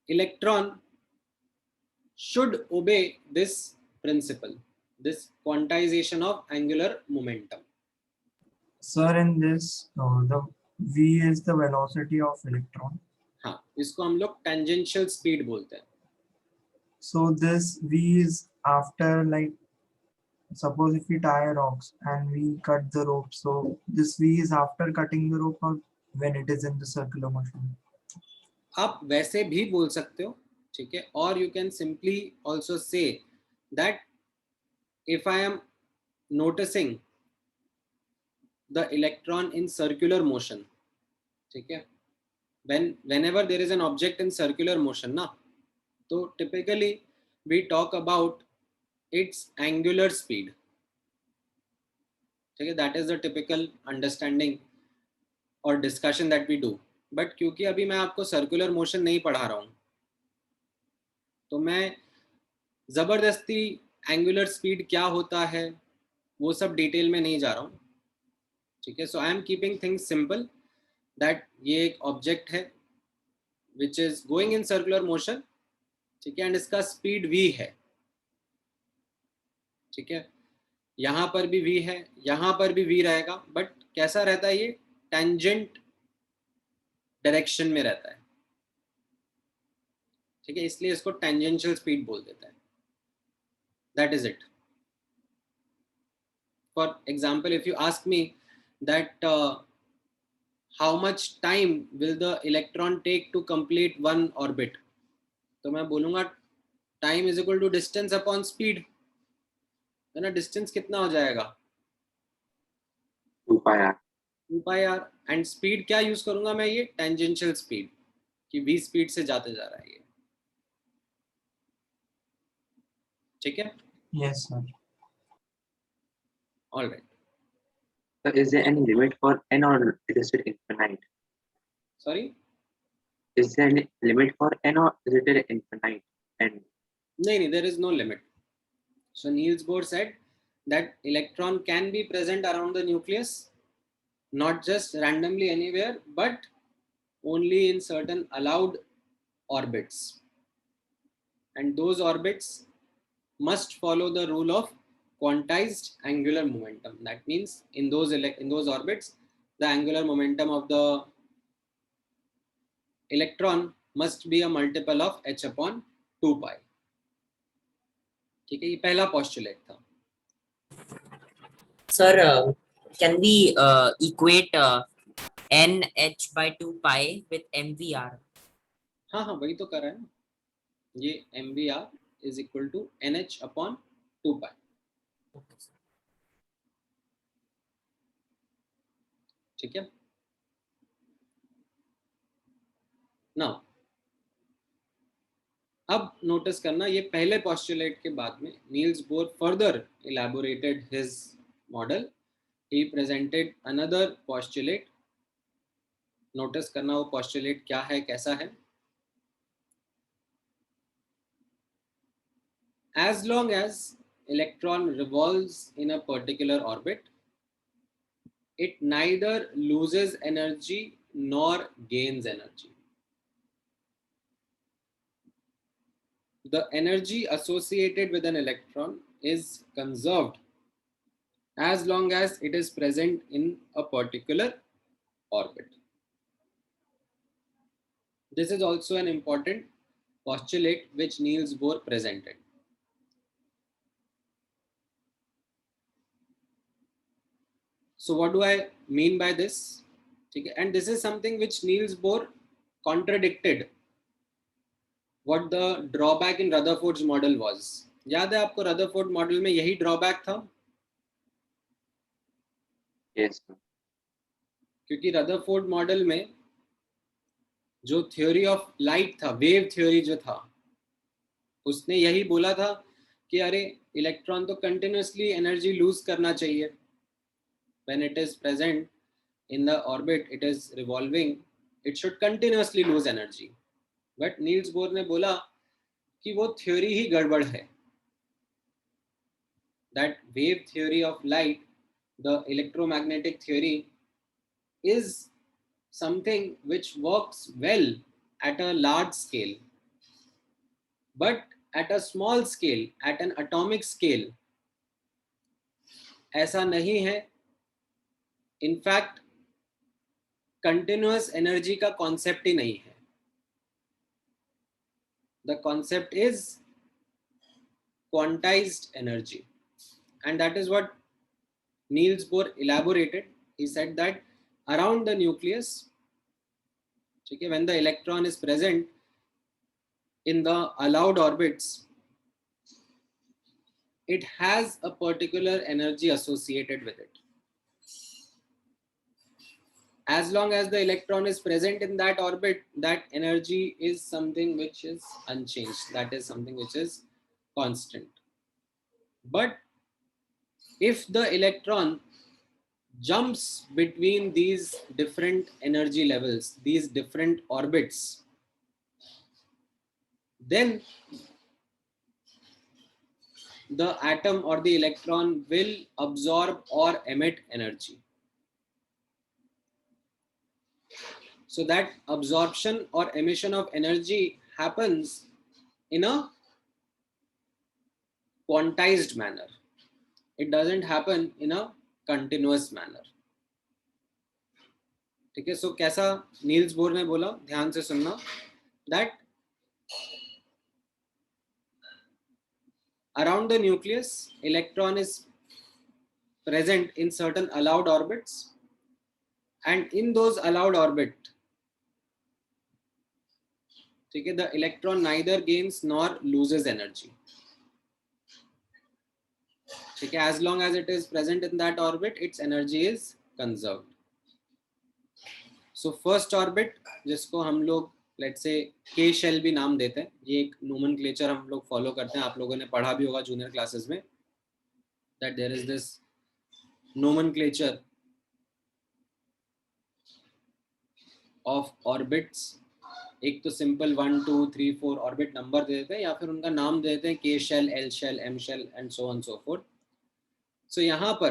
electron should obey this principle, this quantization of angular momentum. Sir, in this, the v is the velocity of electron. हाँ, इसको हम लोग tangential speed बोलते हैं. So this v is after, like, suppose if we tie rocks and we cut the rope, so this v is after cutting the rope or when it is in the circular motion? आप वैसे भी बोल सकते हो, ठीक है. और you can simply also say that if I am noticing the electron in circular motion, ठीक है, whenever there is an object in circular motion ना, तो typically we talk about its angular speed. ठीक है, that is the typical understanding or discussion that we do. But क्योंकि अभी मैं आपको circular motion नहीं पढ़ा रहा हूँ, तो मैं जबरदस्ती angular speed क्या होता है वो सब डिटेल में नहीं जा रहा हूँ. ठीक है. So I am keeping things simple, that ये एक object है which is going in circular motion, ठीक है, एंड इसका स्पीड v है. ठीक है, यहां पर भी v है, यहां पर भी v रहेगा, बट कैसा रहता है, ये टेंजेंट डायरेक्शन में रहता है. ठीक है, इसलिए इसको टेंजेंशियल स्पीड बोल देता है. That is it. For example, if you ask me that how much time will the electron take to complete one orbit, तो मैं बोलूंगा time is equal to distance upon speed, है ना. डिस्टेंस कितना हो जाएगा, 2 pi r. 2 pi r. And speed क्या use करूंगा मैं, ये टेंजेंशियल स्पीड, कि v स्पीड से जाते जा रहा है ये. ठीक है. Yes, sir. All right. So is there any limit for n or is it infinite? Sorry. Is there any limit for n or is it infinite? And नहीं, there is no limit. So Niels Bohr said that electron can be present around the nucleus, not just randomly anywhere, but only in certain allowed orbits, and those orbits must follow the rule of quantized angular momentum. That means in those orbits, the angular momentum of the electron must be a multiple of h upon 2 pi. ठीक है, ये पहला postulate था. Sir, can we equate NH by 2 pi with MVR? हाँ हाँ, वही तो कर रहा है ना. ये MVR is equal to NH upon 2 pi. ठीक है. Now, अब नोटिस करना, ये पहले postulate के बाद में Niels Bohr further elaborated his model. He presented another postulate. Notice करना वो postulate क्या है, कैसा है. As long as electron revolves in a particular orbit, it neither loses energy nor gains energy. The energy associated with an electron is conserved as long as it is present in a particular orbit. This is also an important postulate which Niels Bohr presented. So what do I mean by this? Okay, and this is something which Niels Bohr contradicted what the drawback in Rutherford's model was. याद है आपको Rutherford model में यही drawback था? Yes, sir. क्योंकि Rutherford model में जो theory of light था, wave theory जो था, उसने यही बोला था कि अरे इलेक्ट्रॉन तो continuously energy lose करना चाहिए. When it is present in the orbit, it is revolving, it should continuously lose energy. But Niels Bohr ने बोला कि वो theory ही गड़बड़ है. That wave theory of light, the electromagnetic theory, is something which works well at a large scale, but at a small scale, at an atomic scale, ऐसा नहीं है. In fact, continuous energy का concept ही नहीं है. The concept is quantized energy, and that is what Niels Bohr elaborated. He said that around the nucleus, okay, when the electron is present in the allowed orbits, it has a particular energy associated with it. As long as the electron is present in that orbit, that energy is something which is unchanged. That is something which is constant. But if the electron jumps between these different energy levels, these different orbits, then the atom or the electron will absorb or emit energy. So that absorption or emission of energy happens in a quantized manner. It doesn't happen in a continuous manner. ठीक है, so कैसा Niels Bohr ने बोला, ध्यान से सुनना, that around the nucleus, electron is present in certain allowed orbits, and in those allowed orbit, okay, the electron neither gains nor loses energy. Okay, as long as it is present in that orbit, its energy is conserved. So first orbit, जिसको हम लोग let's say K shell भी नाम देते हैं, ये एक nomenclature हम लोग follow करते हैं, आप लोगों ने पढ़ा भी होगा junior classes में, that there is this nomenclature of orbits. एक तो सिंपल 1 2 3 4 ऑर्बिट नंबर दे देते हैं या फिर उनका नाम दे देते हैं, K shell, L shell, M shell and so on so forth. So यहाँ पर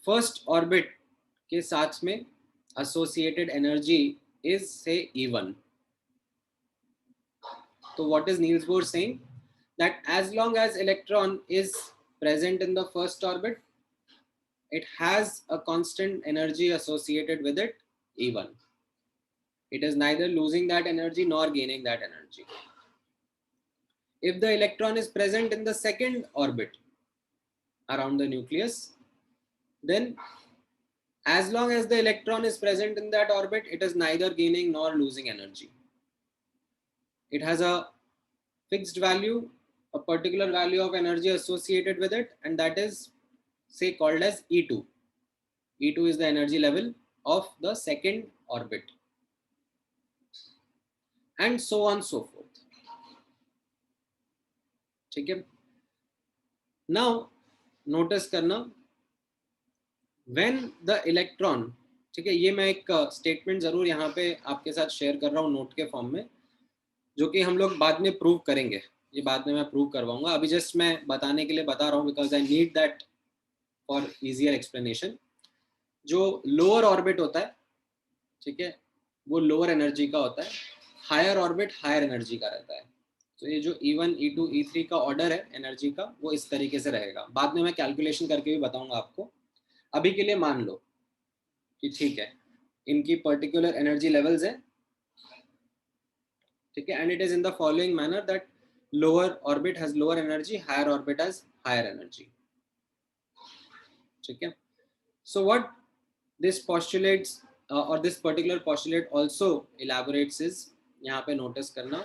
फर्स्ट ऑर्बिट के साथ में associated energy is say E1. So what is Niels Bohr saying? That as long as electron is present in the first orbit, it has a constant energy associated with it, E1. It is neither losing that energy nor gaining that energy. If the electron is present in the second orbit around the nucleus, then as long as the electron is present in that orbit, it is neither gaining nor losing energy. It has a fixed value, a particular value of energy associated with it, and that is say called as E2. E2 is the energy level of the second orbit, and so on so forth. Okay. Now notice करना, when the electron, ठीक है, ये मैं एक statement जरूर यहाँ पे आपके साथ शेयर कर रहा हूँ नोट के फॉर्म में, जो कि हम लोग बाद में प्रूव करेंगे, ये बाद में मैं प्रूव करवाऊंगा, अभी जस्ट मैं बताने के लिए बता रहा हूँ because I need that for easier explanation. जो लोअर ऑर्बिट होता है, ठीक है, वो लोअर एनर्जी का होता है, हायर ऑर्बिट हायर एनर्जी का रहता है. तो ये जो E1, E2, E3 का ऑर्डर है एनर्जी का, वो इस तरीके से रहेगा. बाद में मैं कैलकुलेशन करके भी बताऊंगा आपको. अभी के लिए मान लो कि ठीक है इनकी पर्टिकुलर एनर्जी लेवल्स है, ठीक है, and it is in the following manner that lower orbit has lower energy, higher orbit has higher energy, ठीक है. So what this postulates or this particular postulate also elaborates is, यहाँ पे notice करना,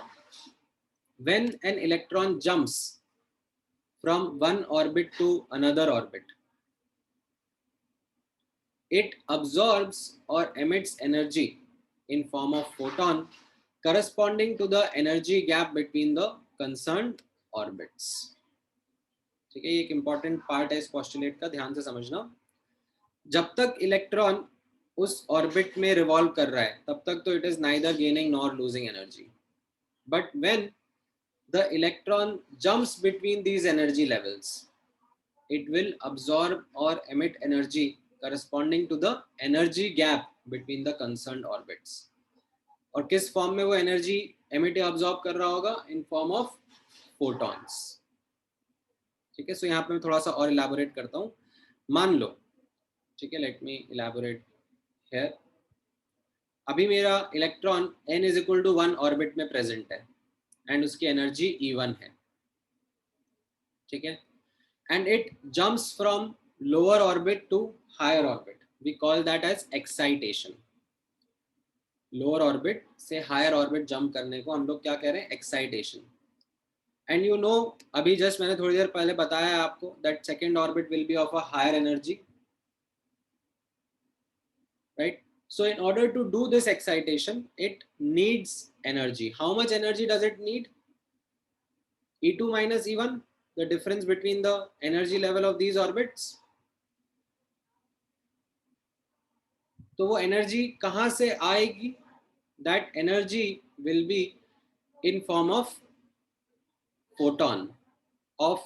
when an electron jumps from one orbit to another orbit, it absorbs or emits energy in form of photon corresponding to the energy gap between the concerned orbits. ठीक है, ये एक important part है इस postulate का, ध्यान से समझना. जब तक इलेक्ट्रॉन उस ऑर्बिट में रिवॉल्व कर रहा है तब तक तो it is neither gaining nor losing energy, but when the electron jumps between these energy levels it will absorb or emit energy corresponding to the energy gap between the concerned orbits. और किस form में वो energy emit या absorb कर रहा होगा? In form of photons. ठीक है, सो यहाँ पे मैं थोड़ा सा और इलैबोरेट करता हूँ. मान लो, ठीक है, लेट मी इलैबोरेट हियर. अभी मेरा electron n is equal to 1 orbit में प्रेजेंट है एंड उसकी एनर्जी E1 है, ठीक है, and it jumps from lower orbit to higher orbit. We call that as excitation. Lower orbit से higher orbit jump करने को हम लोग क्या कह रहे हैं? Excitation. And you know, अभी just मैंने थोड़ी देर पहले बताया आपको that second orbit will be of a higher energy, right? So in order to do this excitation, it needs energy. How much energy does it need? E2 minus E1, the difference between the energy level of these orbits. तो वो energy कहाँ से आएगी? That energy will be in form of photon of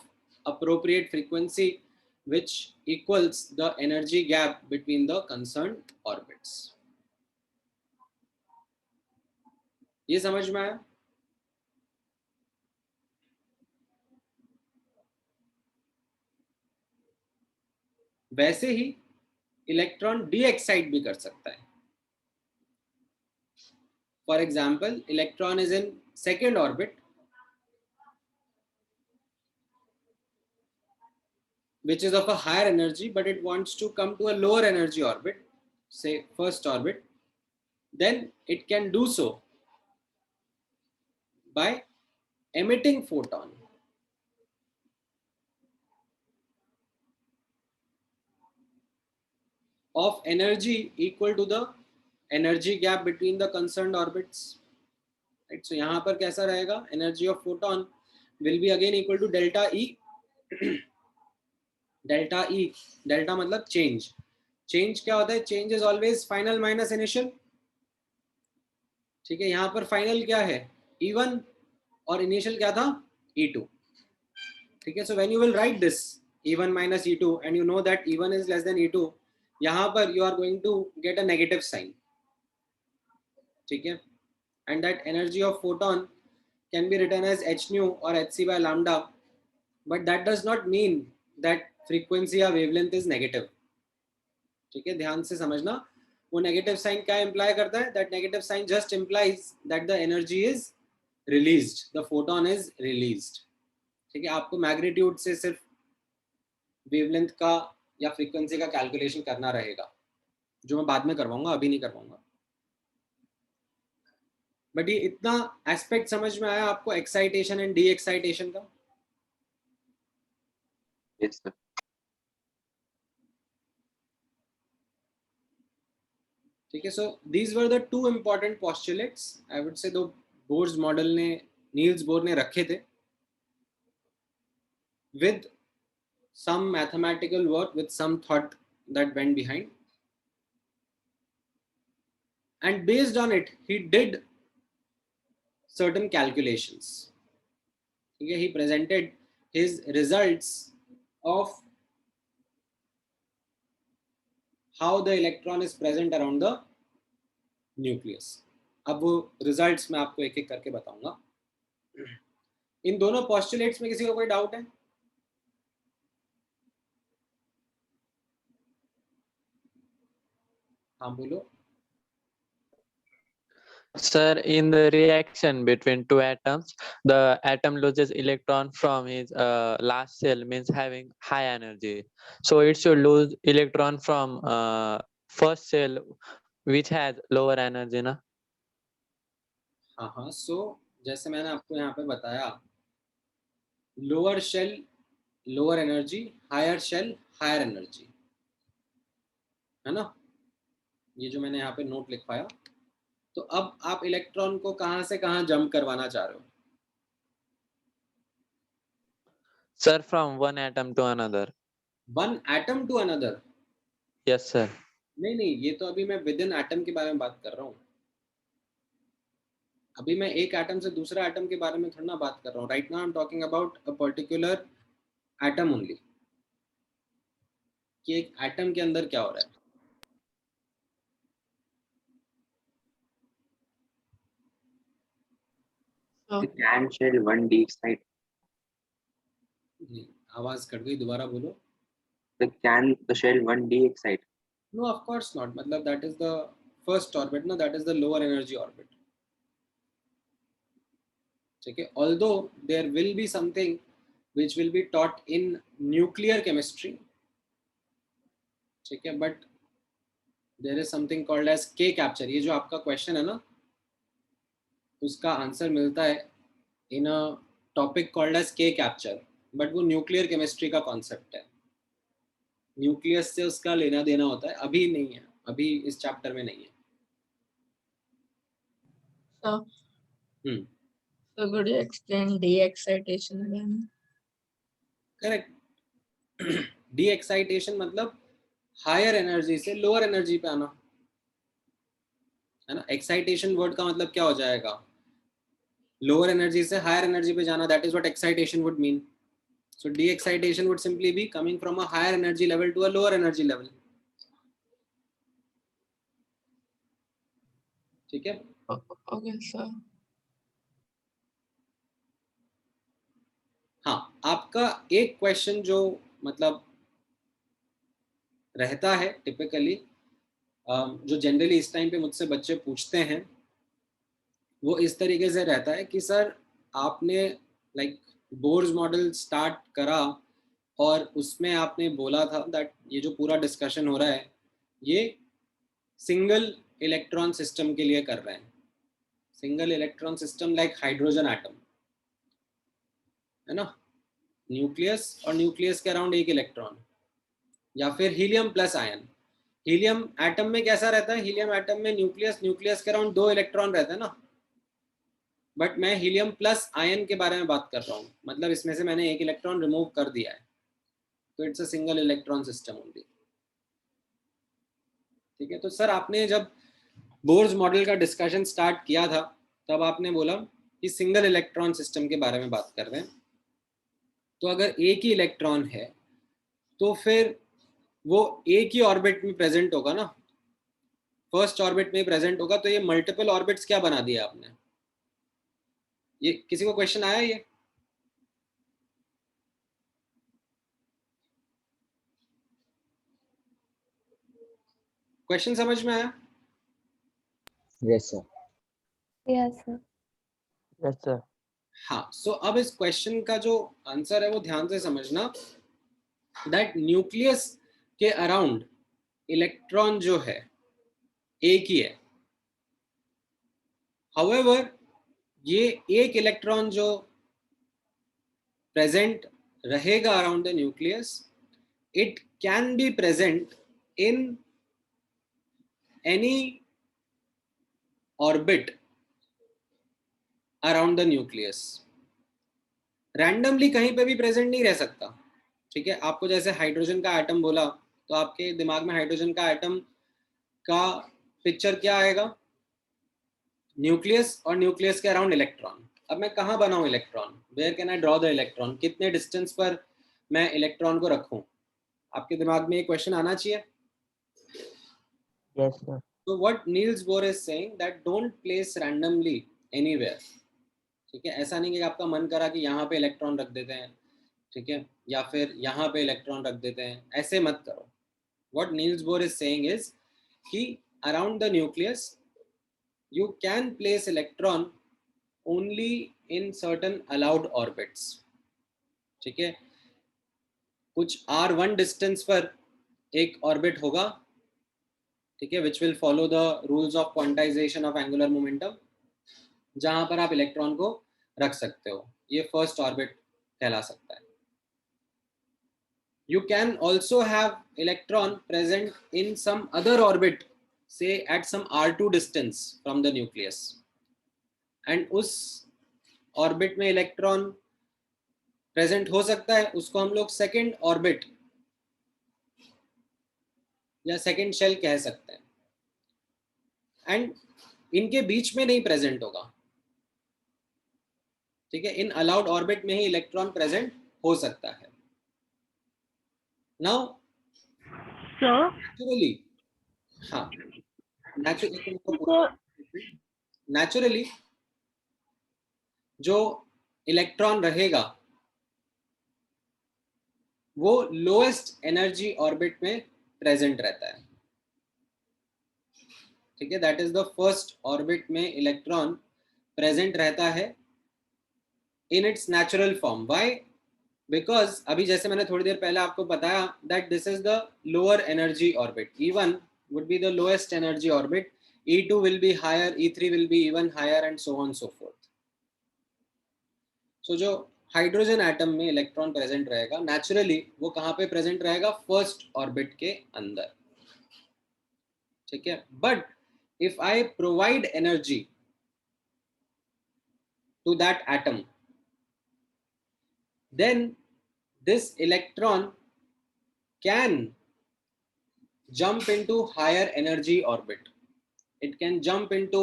appropriate frequency which equals the energy gap between the concerned orbits. ये समझ में आया? वैसे ही इलेक्ट्रॉन डी एक्साइट भी कर सकता है. For example, electron is in second orbit which is of a higher energy, but it wants to come to a lower energy orbit, say first orbit, then it can do so by emitting photon. Of energy equal to the energy gap between the concerned orbits, right? So यहाँ पर कैसा रहेगा? Energy of photon will be again equal to delta E. delta E, delta मतलब change. Change क्या होता है? Change is always final minus initial. ठीक है, यहाँ पर final क्या है? E1 और initial क्या था? E2. ठीक है, so when you will write this E1 minus E2 and you know that E1 is less than E2, यहाँ पर you are going to get a negative sign. ठीक है, and that energy of photon can be written as h nu or hc by lambda, but that does not mean that frequency या wavelength is negative. ठीक है, ध्यान से समझना. वो negative sign क्या imply करता है? That negative sign just implies that the energy is released, the photon is released. ठीक है, आपको magnitude से सिर्फ wavelength का या फ्रीक्वेंसी का कैलकुलेशन करना रहेगा, जो मैं बाद में करवाऊंगा, अभी नहीं करवाऊंगा. बट ये इतना एस्पेक्ट समझ में आया आपको एक्साइटेशन एंड डी एक्साइटेशन का? Yes, sir. ठीक है, so these were the two important postulates, I would say, दो बोर्स मॉडल ने, नील्स बोर ने रखे थे, with some mathematical work, with some thought that went behind, and based on it he did certain calculations. Okay, he presented his results of how the electron is present around the nucleus. अब वो results मैं आपको एक एक करके बताऊंगा. इन दोनों postulates में किसी को कोई डाउट है? हाँ बोलो. Sir, in the reaction between two atoms, the atom loses electron from its last shell, means having high energy. So it should lose electron from first shell, which has lower energy, na? हाँ, सो जैसे मैंने आपको यहाँ पे बताया, lower shell lower energy, higher shell higher energy, है ना. ये जो मैंने यहाँ पे नोट लिखवाया. तो अब आप इलेक्ट्रॉन को कहाँ से कहाँ जंप करवाना चाह रहे हो? Sir, from one atom to another. One atom to another? Yes, sir. नहीं, ये तो अभी मैं विद इन एटम के बारे में बात कर रहा हूँ. अभी मैं एक एटम से दूसरा एटम के बारे में थोड़ा ना बात कर रहा हूँ. Right now I am talking about a particular atom only, कि एक एटम के अंदर क्या हो रहा है. The can shell 1D excite. आवाज कट गई, दोबारा बोलो. The shell 1D excite. No, of course not. मतलब that is the first orbit, no, that is the lower energy orbit. ठीक है. Although there will be something which will be taught in nuclear chemistry, ठीक है, but there is something called as K capture. ये जो आपका question है ना, उसका आंसर मिलता है in a topic called as K capture, but वो न्यूक्लियर केमिस्ट्री का कॉन्सेप्ट है. न्यूक्लियस से उसका लेना देना होता है, अभी नहीं है, अभी इस चैप्टर में नहीं है. So could you explain de-excitation again? Correct. D excitation मतलब हायर एनर्जी से लोअर एनर्जी पे आना, है ना. एक्साइटेशन वर्ड का मतलब क्या हो जाएगा? लोअर एनर्जी से हायर एनर्जी पे जाना. That is what excitation would mean. So de-excitation would simply be coming from a higher energy level to a lower energy level. ठीक है. Okay, sir. हाँ, आपका एक क्वेश्चन जो मतलब रहता है टिपिकली, जो जनरली इस टाइम पे मुझसे बच्चे पूछते हैं, वो इस तरीके से रहता है कि सर आपने लाइक बोर्स मॉडल स्टार्ट करा और उसमें आपने बोला था दैट ये जो पूरा डिस्कशन हो रहा है ये सिंगल इलेक्ट्रॉन सिस्टम के लिए कर रहे हैं. Single electron system like hydrogen atom, है ना. न्यूक्लियस और न्यूक्लियस के अराउंड एक इलेक्ट्रॉन, या फिर helium plus ion. Helium atom में कैसा रहता है? हीलियम एटम में न्यूक्लियस के अराउंड 2 इलेक्ट्रॉन रहते हैं ना. बट मैं हीलियम प्लस आयन के बारे में बात कर रहा हूँ, मतलब इसमें से मैंने एक इलेक्ट्रॉन रिमूव कर दिया है, तो it's a single electron system only. ठीक है. तो सर आपने जब बोर्स मॉडल का डिस्कशन स्टार्ट किया था तब आपने बोला कि सिंगल इलेक्ट्रॉन सिस्टम के बारे में बात कर रहे हैं. तो अगर एक ही इलेक्ट्रॉन है तो फिर वो एक ही ऑर्बिट में प्रेजेंट होगा ना, फर्स्ट ऑर्बिट में प्रेजेंट होगा. तो ये मल्टीपल ऑर्बिट्स क्या बना दिया आपने? ये किसी को क्वेश्चन आया? ये क्वेश्चन समझ में आया? Yes, sir. Yes, sir. Yes, sir. हाँ. सो अब इस क्वेश्चन का जो आंसर है वो ध्यान से समझना, दैट न्यूक्लियस के अराउंड इलेक्ट्रॉन जो है एक ही है. हाउएवर ये एक इलेक्ट्रॉन जो प्रेजेंट रहेगा around the nucleus, it can be present in any orbit around the nucleus. Randomly कहीं पे भी प्रेजेंट नहीं रह सकता. ठीक है. आपको जैसे हाइड्रोजन का एटम बोला तो आपके दिमाग में हाइड्रोजन का एटम का पिक्चर क्या आएगा? न्यूक्लियस और न्यूक्लियस के अराउंड इलेक्ट्रॉन. अब मैं कहाँ बनाऊं electron? Where can I draw the electron? कितने डिस्टेंस पर मैं इलेक्ट्रॉन को रखूं? आपके दिमाग में ये क्वेश्चन आना चाहिए. Yes, sir. So what Niels Bohr is saying that don't place randomly anywhere. ठीक है. ऐसा नहीं कि आपका मन करा कि यहाँ पे इलेक्ट्रॉन रख देते हैं, ठीक है, या फिर यहाँ पे इलेक्ट्रॉन रख देते हैं, ऐसे मत करो. What Niels Bohr is saying is कि around the nucleus, you can place electron only in certain allowed orbits. ठीक है, कुछ r1 डिस्टेंस पर एक ऑर्बिट होगा, ठीक है, which will follow the rules of quantization of angular momentum, जहां पर आप इलेक्ट्रॉन को रख सकते हो. ये फर्स्ट ऑर्बिट कहला सकता है. You can also have electron present in some other orbit, say at some r2 distance from the nucleus, and उस ऑर्बिट में इलेक्ट्रॉन प्रेजेंट हो सकता है, उसको हम लोग सेकेंड ऑर्बिट या सेकेंड शेल कह सकते हैं. एंड इनके बीच में नहीं प्रेजेंट होगा, ठीक है, इन अलाउड ऑर्बिट में ही इलेक्ट्रॉन प्रेजेंट हो सकता है. नाउ नेचुरली, हाँ, नेचुरली जो इलेक्ट्रॉन रहेगा वो लोएस्ट एनर्जी ऑर्बिट में प्रेजेंट रहता है, ठीक है. That is the first orbit में इलेक्ट्रॉन प्रेजेंट रहता है in its natural form. Why? Because अभी जैसे मैंने थोड़ी देर पहले आपको बताया that this is the lower energy orbit. E1 would be the lowest energy orbit, E2 will be higher, E3 will be even higher, and so on so forth. So जो hydrogen atom में electron present रहेगा naturally वो कहाँ पे present रहेगा? First orbit के अंदर, ठीक है. But if I provide energy to that atom, then this electron can jump into higher energy orbit. It can jump into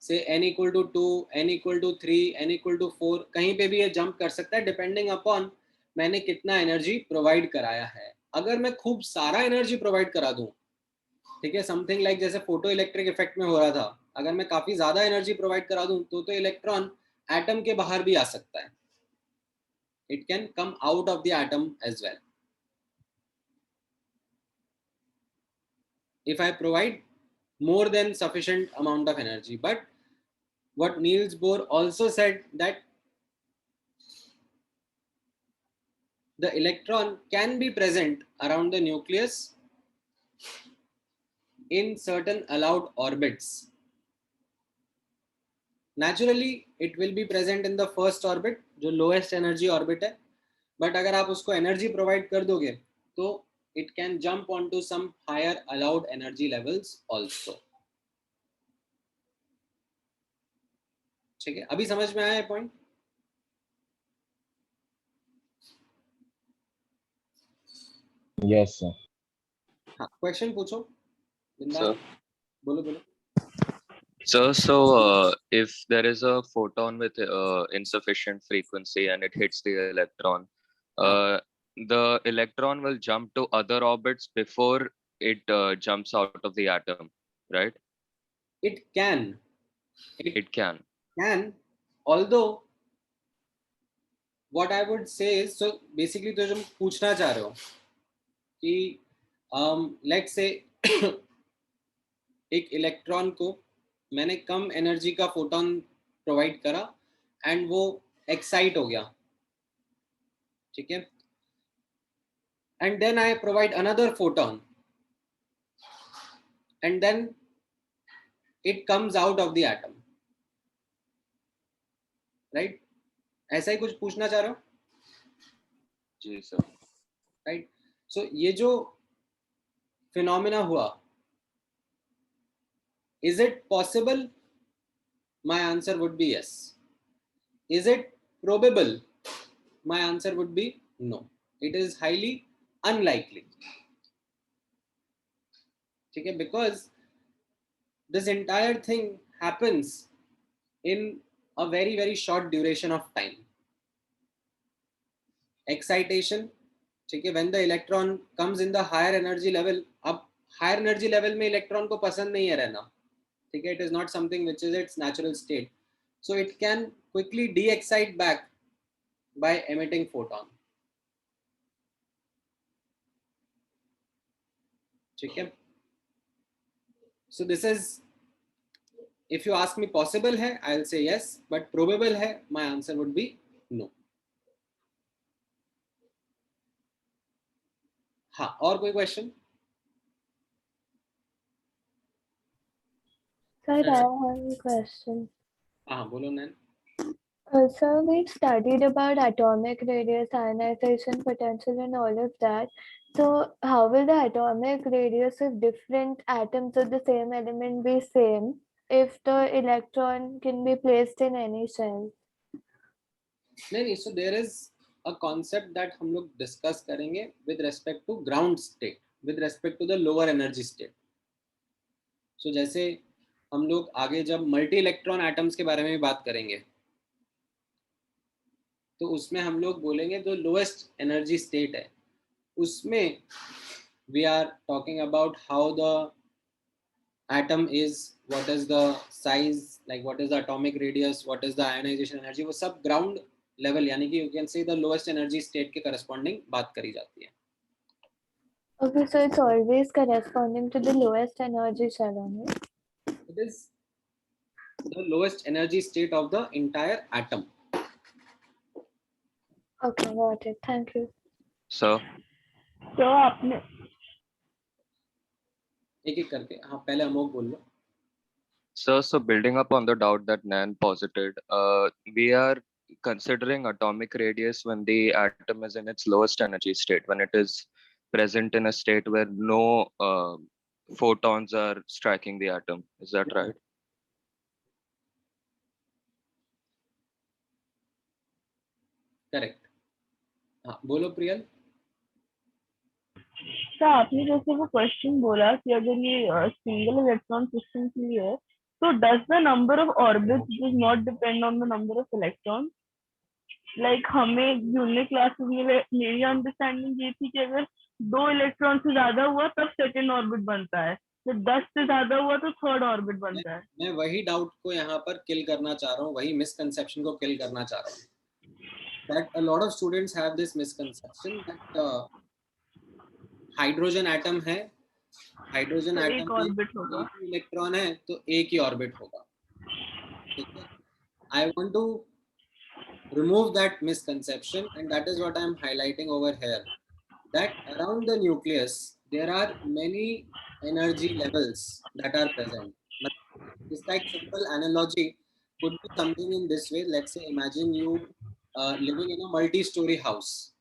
say n equal to 2, n equal to 3, n equal to 4. कहीं पे भी ये jump कर सकता है depending upon मैंने कितना energy provide कराया है. अगर मैं खूब सारा एनर्जी प्रोवाइड करा दूं, ठीक है, समथिंग लाइक जैसे फोटो इलेक्ट्रिक इफेक्ट में हो रहा था, अगर मैं काफी ज्यादा एनर्जी प्रोवाइड करा दूं तो इलेक्ट्रॉन एटम के बाहर भी आ सकता है. It can come out of the atom as well. If I provide more than sufficient amount of energy. But what Niels Bohr also said that the electron can be present around the nucleus in certain allowed orbits. Naturally, it will be present in the first orbit, जो lowest energy orbit है. But अगर आप उसको energy provide कर दोगे, तो it can jump onto some higher allowed energy levels also. ठीक है, अभी समझ में आया है पॉइंट? Yes, sir. हाँ, क्वेश्चन पूछो. Sir. बोलो बोलो. So if there is a photon with insufficient frequency and it hits the electron, the electron will jump to other orbits before it jumps out of the atom, right? It can. It can. Can, although what I would say is, so basically तो तुम पूछना चाह रहे हो कि let's say एक electron को मैंने कम एनर्जी का फोटोन प्रोवाइड करा एंड वो एक्साइट हो गया, ठीक है, and then I provide another photon and then it comes out of the atom, right? ऐसा ही कुछ पूछना चाह रहे हो? जी सर. राइट. सो ये जो फिनोमेना हुआ, is it possible? My answer would be yes. Is it probable? My answer would be no. It is highly unlikely. ठीक है, because this entire thing happens in a very very short duration of time. Excitation, ठीक है, when the electron comes in the higher energy level, अब higher energy level में electron को पसंद नहीं है रहना, ठीक है, it is not something which is its natural state, so it can quickly de-excite back by emitting photon. ठीक है, So this is, if you ask me possible hai, I'll say yes, but probable hai, my answer would be no. हाँ, और कोई question? Sir, I have a question. हाँ, बोलो नैन. So we studied about atomic radius, ionization potential and all of that. So how will the atomic radius of different atoms of the same element be same if the electron can be placed in any shell? नहीं, so there is a concept that हम लोग discuss करेंगे with respect to ground state, with respect to the lower energy state. So जैसे हम लोग आगे जब multi electron atoms के बारे में भी बात करेंगे, तो उसमें हम लोग बोलेंगे जो लोएस्ट एनर्जी स्टेट है, उसमें we are talking about how the atom is, what is the size, like what is the atomic radius, what is the ionization energy, वो सब ground level यानी कि you can say the lowest energy state के corresponding बात करी जाती है. Okay, so it's always corresponding to the lowest energy shell only. It is the lowest energy state of the entire atom. Okay, got it. Thank you. So तो आपने एक करके, हाँ पहले अमोक बोल लो. So building up on the doubt that Nan posited, we are considering atomic radius when the atom is in its lowest energy state, when it is present in a state where no photons are striking the atom. Is that right? Correct. हाँ बोलो प्रियल. तो आपने जैसे वो question बोला कि अगर ये सिंगल इलेक्ट्रॉन सिस्टम के लिए है, तो does the number of orbits does not depend on the number of electron? Like हमें जूनियर क्लासेस में मेरी अंडरस्टैंडिंग ये थी कि अगर 2 इलेक्ट्रॉन से ज्यादा हुआ तब सेकंड ऑर्बिट बनता है, तो 10 से ज्यादा हुआ तो थर्ड ऑर्बिट बनता है. मैं वही डाउट को यहाँ पर किल करना चाह रहा हूँ, वही मिसकंसेप्शन को किल करना चाह रहा हूँ. That a lot of students have this misconception that hydrogen atom है, हाइड्रोजन तो एटम एक में ऑर्बिट होगा. एक इलेक्ट्रॉन है तो एक ही ऑर्बिट होगा. ठीक है. I want to remove that misconception, and that is what I am highlighting over here, that around the nucleus there are many energy levels that are present. It's like simple analogy could be something in this way. Let's say imagine you living in a multi-story house.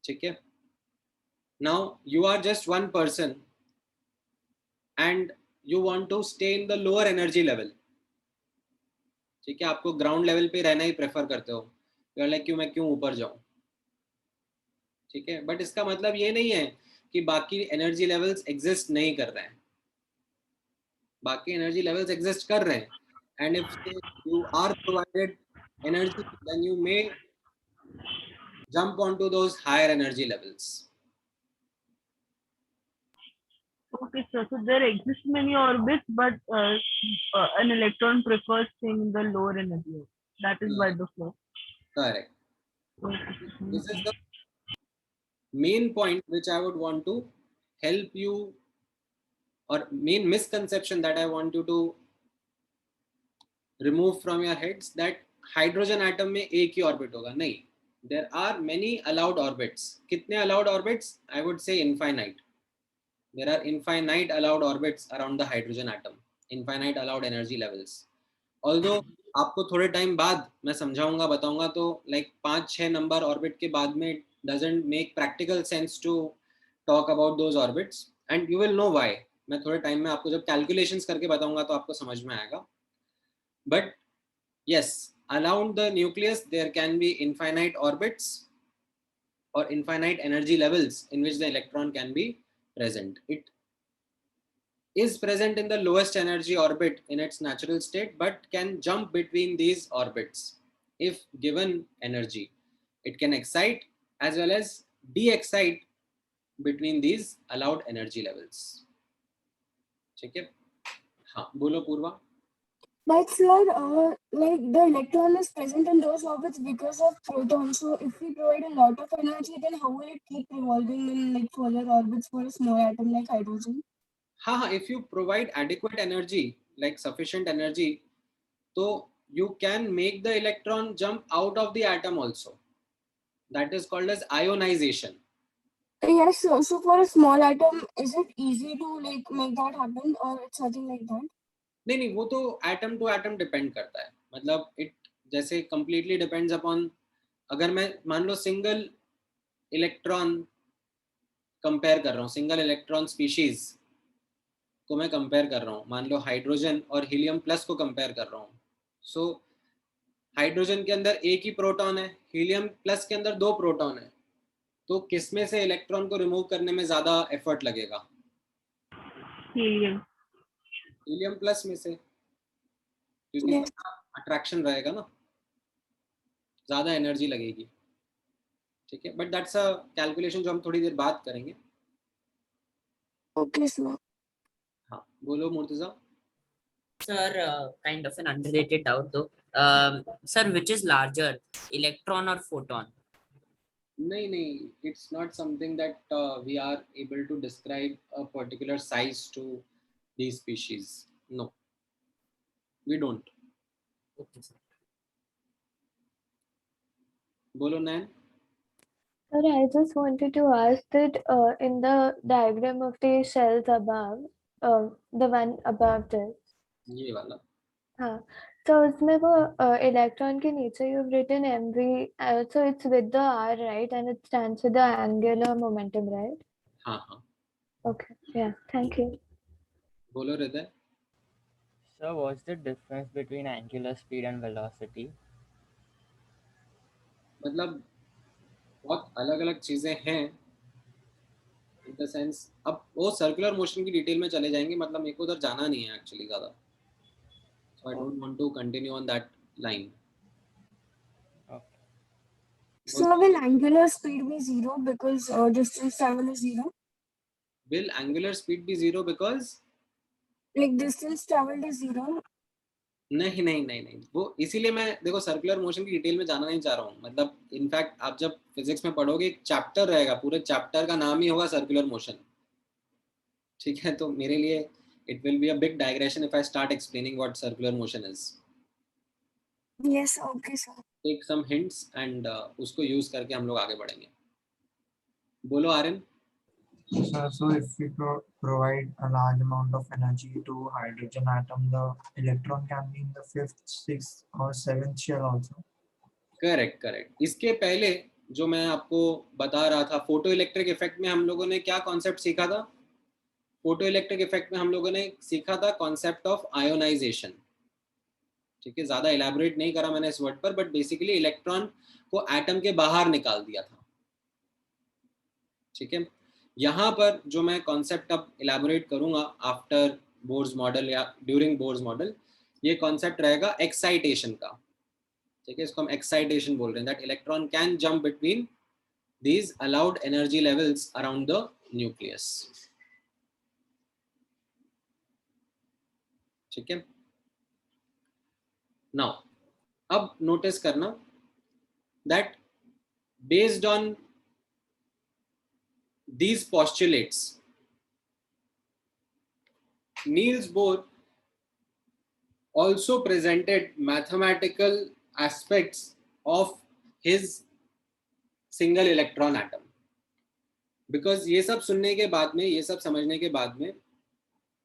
ठीक है. Now you are just one person and you want to stay in the lower energy level. ठीक है, आपको ground level पे रहना ही prefer करते हो. You are like क्यों मैं क्यों ऊपर जाऊं. ठीक है, बट इसका मतलब ये नहीं है कि बाकी एनर्जी लेवल्स एग्जिस्ट नहीं कर रहे हैं. बाकी एनर्जी लेवल्स एग्जिस्ट कर रहे हैं. And if you are provided energy then you may jump on to those higher energy levels. Okay, so there exist many orbits, but an electron prefers staying in the lower energy. That is by default. Correct. Okay. This is the main point which I would want to help you, or main misconception that I want you to remove from your heads, that hydrogen atom में एक ही orbit होगा. नहीं, there are many allowed orbits. कितने allowed orbits? I would say infinite. There are infinite allowed orbits around the hydrogen atom, infinite allowed energy levels. Although आपको थोड़े time बाद मैं समझाऊंगा बताऊंगा तो like 5-6 नंबर ऑर्बिट के बाद में doesn't make practical sense to talk about those orbits, and you will know why. मैं थोड़े टाइम में आपको जब कैलकुलेशंस करके बताऊंगा तो आपको समझ में आएगा. But yes, around the nucleus there can be infinite orbits or infinite energy levels in which the electron can be present. It is present in the lowest energy orbit in its natural state, but can jump between these orbits if given energy. It can excite as well as de-excite between these allowed energy levels. ठीक है. हाँ बोलो पूर्वा. But sir, like the electron is present in those orbits because of protons. So if we provide a lot of energy, then how will it keep revolving in like polar orbits for a small atom like hydrogen? हाँ हाँ, if you provide adequate energy, like sufficient energy, तो you can make the electron jump out of the atom also. That is called as ionization. Yes, so for a small atom, is it easy to like make that happen or it's something like that? नहीं नहीं, वो तो atom to atom depend करता है, मतलब it जैसे completely depends upon, अगर मैं मान लो सिंगल इलेक्ट्रॉन कंपेयर कर रहा हूँ, सिंगल इलेक्ट्रॉन स्पीशीज को मैं कंपेयर कर रहा हूँ, मान लो हाइड्रोजन और हीलियम प्लस को कंपेयर कर रहा हूँ, सो हाइड्रोजन के अंदर एक ही प्रोटॉन है, हीलियम प्लस के अंदर 2 प्रोटॉन है, तो किसमें से इलेक्ट्रॉन को रिमूव करने में ज्यादा एफर्ट लगेगा? हीलियम। हीलियम प्लस में से, क्योंकि Yes. अट्रैक्शन रहेगा ना, ज्यादा एनर्जी लगेगी, ठीक है, बट दैट्स अ कैलकुलेशन जो हम थोड़ी देर बाद करेंगे। Okay, sir. हाँ बोलो Murtaza. Sir, kind of an unrelated doubt though. Sir, which is larger, electron or photon? नहीं नहीं, it's not something that we are able to describe a particular size to these species. No, we don't. Okay, sir. बोलो नैन। Sir, I just wanted to ask that in the diagram of the cells above, the one above this, ये वाला, हाँ, तो उसमें वो electron के नीचे you've written mv, so it's with the r, right, and it stands for the angular momentum, right? हाँ हाँ, Okay, yeah, thank you. बोलो हृदय। So what's the difference between angular speed and velocity? मतलब बहुत अलग अलग चीजें हैं, इन द सेंस अब वो सर्कुलर मोशन की डिटेल में चले जाएंगे, मतलब मेरे को उधर जाना नहीं है एक्चुअली ज़्यादा, so I don't want to continue on that line. So will angular speed be 0 because distance travel is 0? Will angular speed be 0 because? Like distance traveled is 0? नहीं नहीं नहीं नहीं, वो इसीलिए मैं देखो सर्कुलर मोशन की डिटेल में जाना नहीं चाह रहा हूँ, मतलब इनफैक्ट आप जब फिजिक्स में पढ़ोगे एक चैप्टर रहेगा, पूरे चैप्टर का नाम ही होगा सर्कुलर मोशन, ठीक है, तो मेरे लिए it will be a big digression if I start explaining what circular motion is. Yes, okay, sir. Take some hints and उसको यूज करके हम लोग आगे बढ़ेंगे। बोलो Aryan. So if we provide a large amount of energy to hydrogen atom, the electron can be in the 5th, 6th or 7th shell also. Correct correct, इसके पहले जो मैं आपको बता रहा था फोटो इलेक्ट्रिक इफेक्ट में हम लोगों ने क्या कॉन्सेप्ट सीखा था? फोटो इलेक्ट्रिक इफेक्ट में हम लोगों ने सीखा था कॉन्सेप्ट ऑफ आयोनाइजेशन, ठीक है, ज्यादा इलेबोरेट नहीं करा मैंने इस वर्ड पर, बट बेसिकली इलेक्ट्रॉन को एटम के बाहर निकाल दिया था, ठीक है। यहाँ पर जो मैं कॉन्सेप्ट अब इलेबोरेट करूंगा आफ्टर बोर्स मॉडल या ड्यूरिंग बोर्स मॉडल, ये कॉन्सेप्ट रहेगा एक्साइटेशन का, ठीक है, इसको हम एक्साइटेशन बोल रहे हैं, that electron can jump between these allowed energy levels around the nucleus, ठीक है। नाउ अब नोटिस करना that based on these postulates, Niels Bohr also presented mathematical aspects of his single electron atom, because ये सब सुनने के बाद में, ये सब समझने के बाद में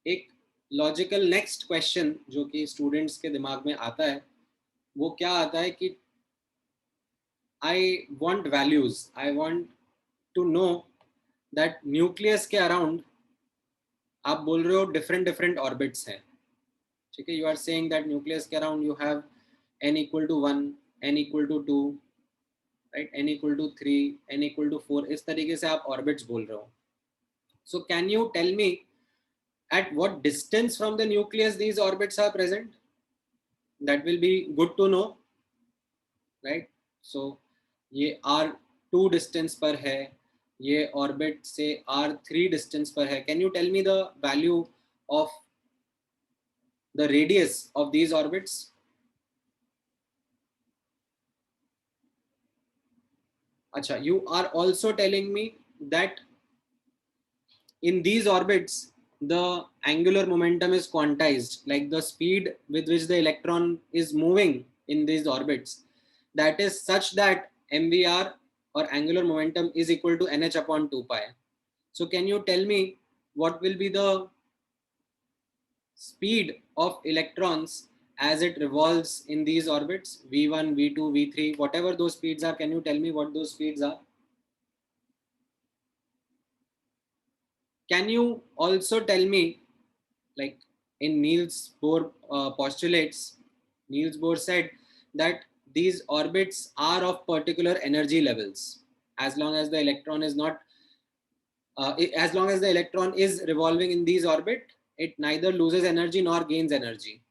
एक लॉजिकल नेक्स्ट क्वेश्चन जो कि स्टूडेंट्स के दिमाग में आता है, वो क्या आता है कि I want values, I want to know that nucleus के अराउंड आप बोल रहे हो डिफरेंट डिफरेंट ऑर्बिट्स हैं, ठीक है, you are saying that nucleus के around you have n equal to 1, n equal to 2, right, n equal to 3, n equal to 4, इस तरीके से आप ऑर्बिट्स बोल रहे हो। So can you tell me at what distance from the nucleus these orbits are present? That will be good to know, right? So ये r2 distance पर है, ये ऑर्बिट से r3 डिस्टेंस पर है, can you tell me the value of the radius of these orbits? अच्छा, you are also telling me that in these orbits the angular momentum is quantized, like the speed with which the electron is moving in these orbits, that is such that MVR or angular momentum is equal to NH upon 2 pi. So can you tell me what will be the speed of electrons as it revolves in these orbits, V1, V2, V3, whatever those speeds are? Can you tell me what those speeds are? Can you also tell me, like in Niels Bohr postulates, Niels Bohr said that these orbits are of particular energy levels as long as the electron is not, as long as the electron is revolving in these orbit, it neither loses energy nor gains energy,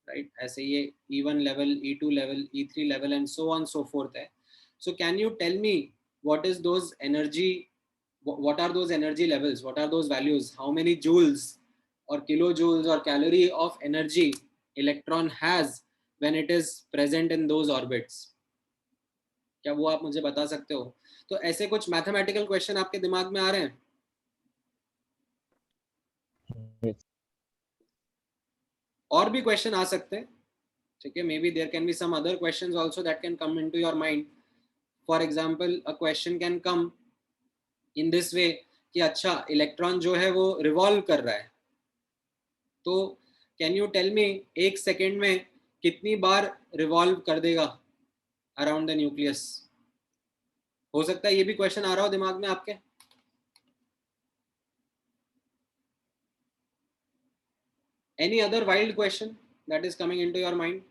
right? ऐसे ये E1 level, E2 level, E3 level and so on so forth है. So can you tell me what is those energy, what are those energy levels, what are those values, how many joules or kilojoules or calorie of energy electron has when it is present in those orbits? क्या वो आप मुझे बता सकते हो? तो ऐसे कुछ मैथमेटिकल क्वेश्चन आपके दिमाग में आ रहे हैं? और भी क्वेश्चन आ सकते हैं, ठीक है? Maybe there can be some other questions also that can come into your mind. For example a question can come in this way कि अच्छा इलेक्ट्रॉन जो है वो रिवॉल्व कर रहा है, तो can you tell me 1 second में कितनी बार रिवॉल्व कर देगा अराउंड द न्यूक्लियस? हो सकता है ये भी क्वेश्चन आ रहा हो दिमाग में आपके. Any other wild question that is coming into your mind?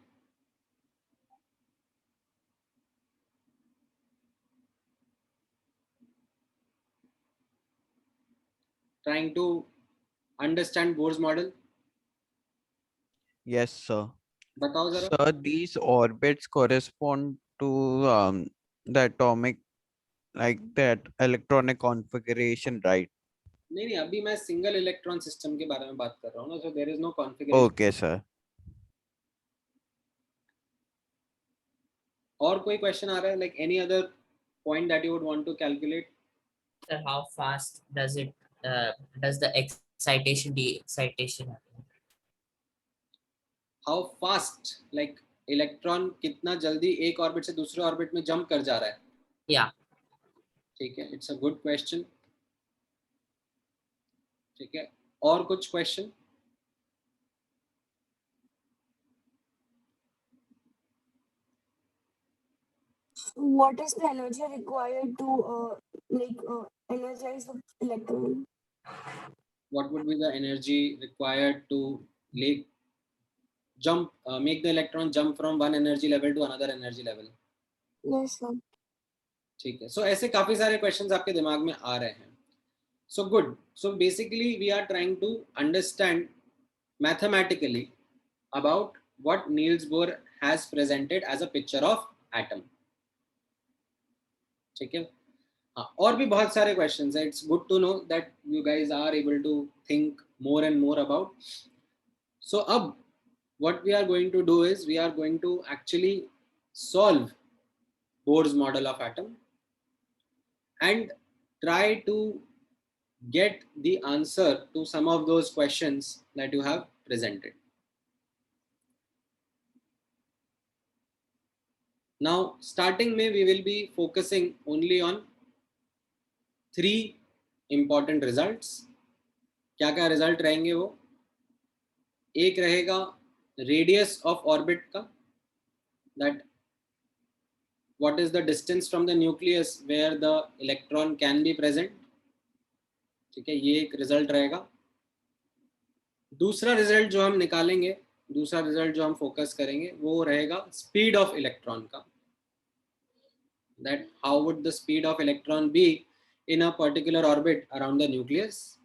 Trying to understand Bohr's model? Yes, sir. बताओ जरा. Sir, these orbits correspond to the atomic, like that electronic configuration, right? नहीं नहीं, अभी मैं सिंगल इलेक्ट्रॉन सिस्टम के बारे में बात कर रहा हूँ ना. So there is no configuration. Okay, sir. और कोई क्वेश्चन आ रहा है, like any other point that you would want to calculate? Sir, how fast does it does the excitation de-excitation happen? How fast, like electron कितना जल्दी एक orbit से दूसरे orbit में जंप कर जा रहा है? Yeah. ठीक है, इट्स अ गुड क्वेश्चन. ठीक है, और कुछ question? What is the energy required to energize the electron? What would be the energy required to make the electron jump from one energy level to another energy level? Yes, sir. ठीक है, so ऐसे काफी सारे questions आपके दिमाग में आ रहे हैं. So good. So basically we are trying to understand mathematically about what Niels Bohr has presented as a picture of atom. ठीक है, हाँ, और भी बहुत सारे क्वेश्चंस हैं. It's good to know that you guys are able to think more and more about. So अब what we are going to do is we are going to actually solve Bohr's model of atom and try to get the answer to some of those questions that you have presented. Now starting में we will be focusing only on 3 important results. क्या क्या result रहेंगे वो? एक रहेगा radius of orbit का, that what is the distance from the nucleus where the electron can be present. ठीक है, ये एक रिजल्ट रहेगा. दूसरा रिजल्ट जो हम निकालेंगे, दूसरा रिजल्ट जो हम फोकस करेंगे वो रहेगा स्पीड ऑफ इलेक्ट्रॉन का, that how would the speed of electron be in a particular orbit around the nucleus,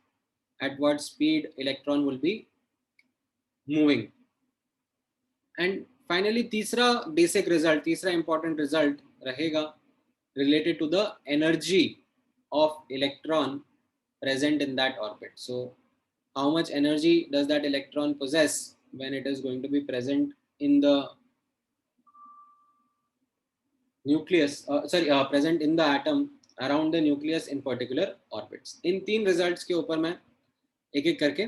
at what speed electron will be moving. And finally तीसरा basic result, तीसरा important result रहेगा related to the energy of electron present in that orbit. So how much energy does that electron possess when it is going to be present in the nucleus, present in the atom around the nucleus in particular orbits. In 3 results के ऊपर मैं एक एक करके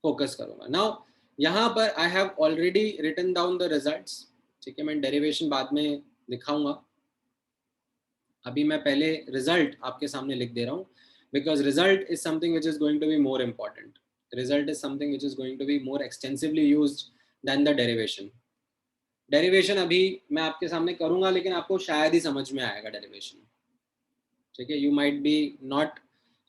focus करूंगा. Now यहाँ पर I have already written down the results. ठीक है, मैं डेरिवेशन बाद में दिखाऊंगा. अभी मैं पहले रिजल्ट आपके सामने लिख दे रहा हूँ, because result is something which is going to be more important. Result is something which is going to be more extensively used than the derivation. Derivation अभी मैं आपके सामने करूंगा, लेकिन आपको शायद ही समझ में आएगा डेरिवेशन. ठीक है, you might be not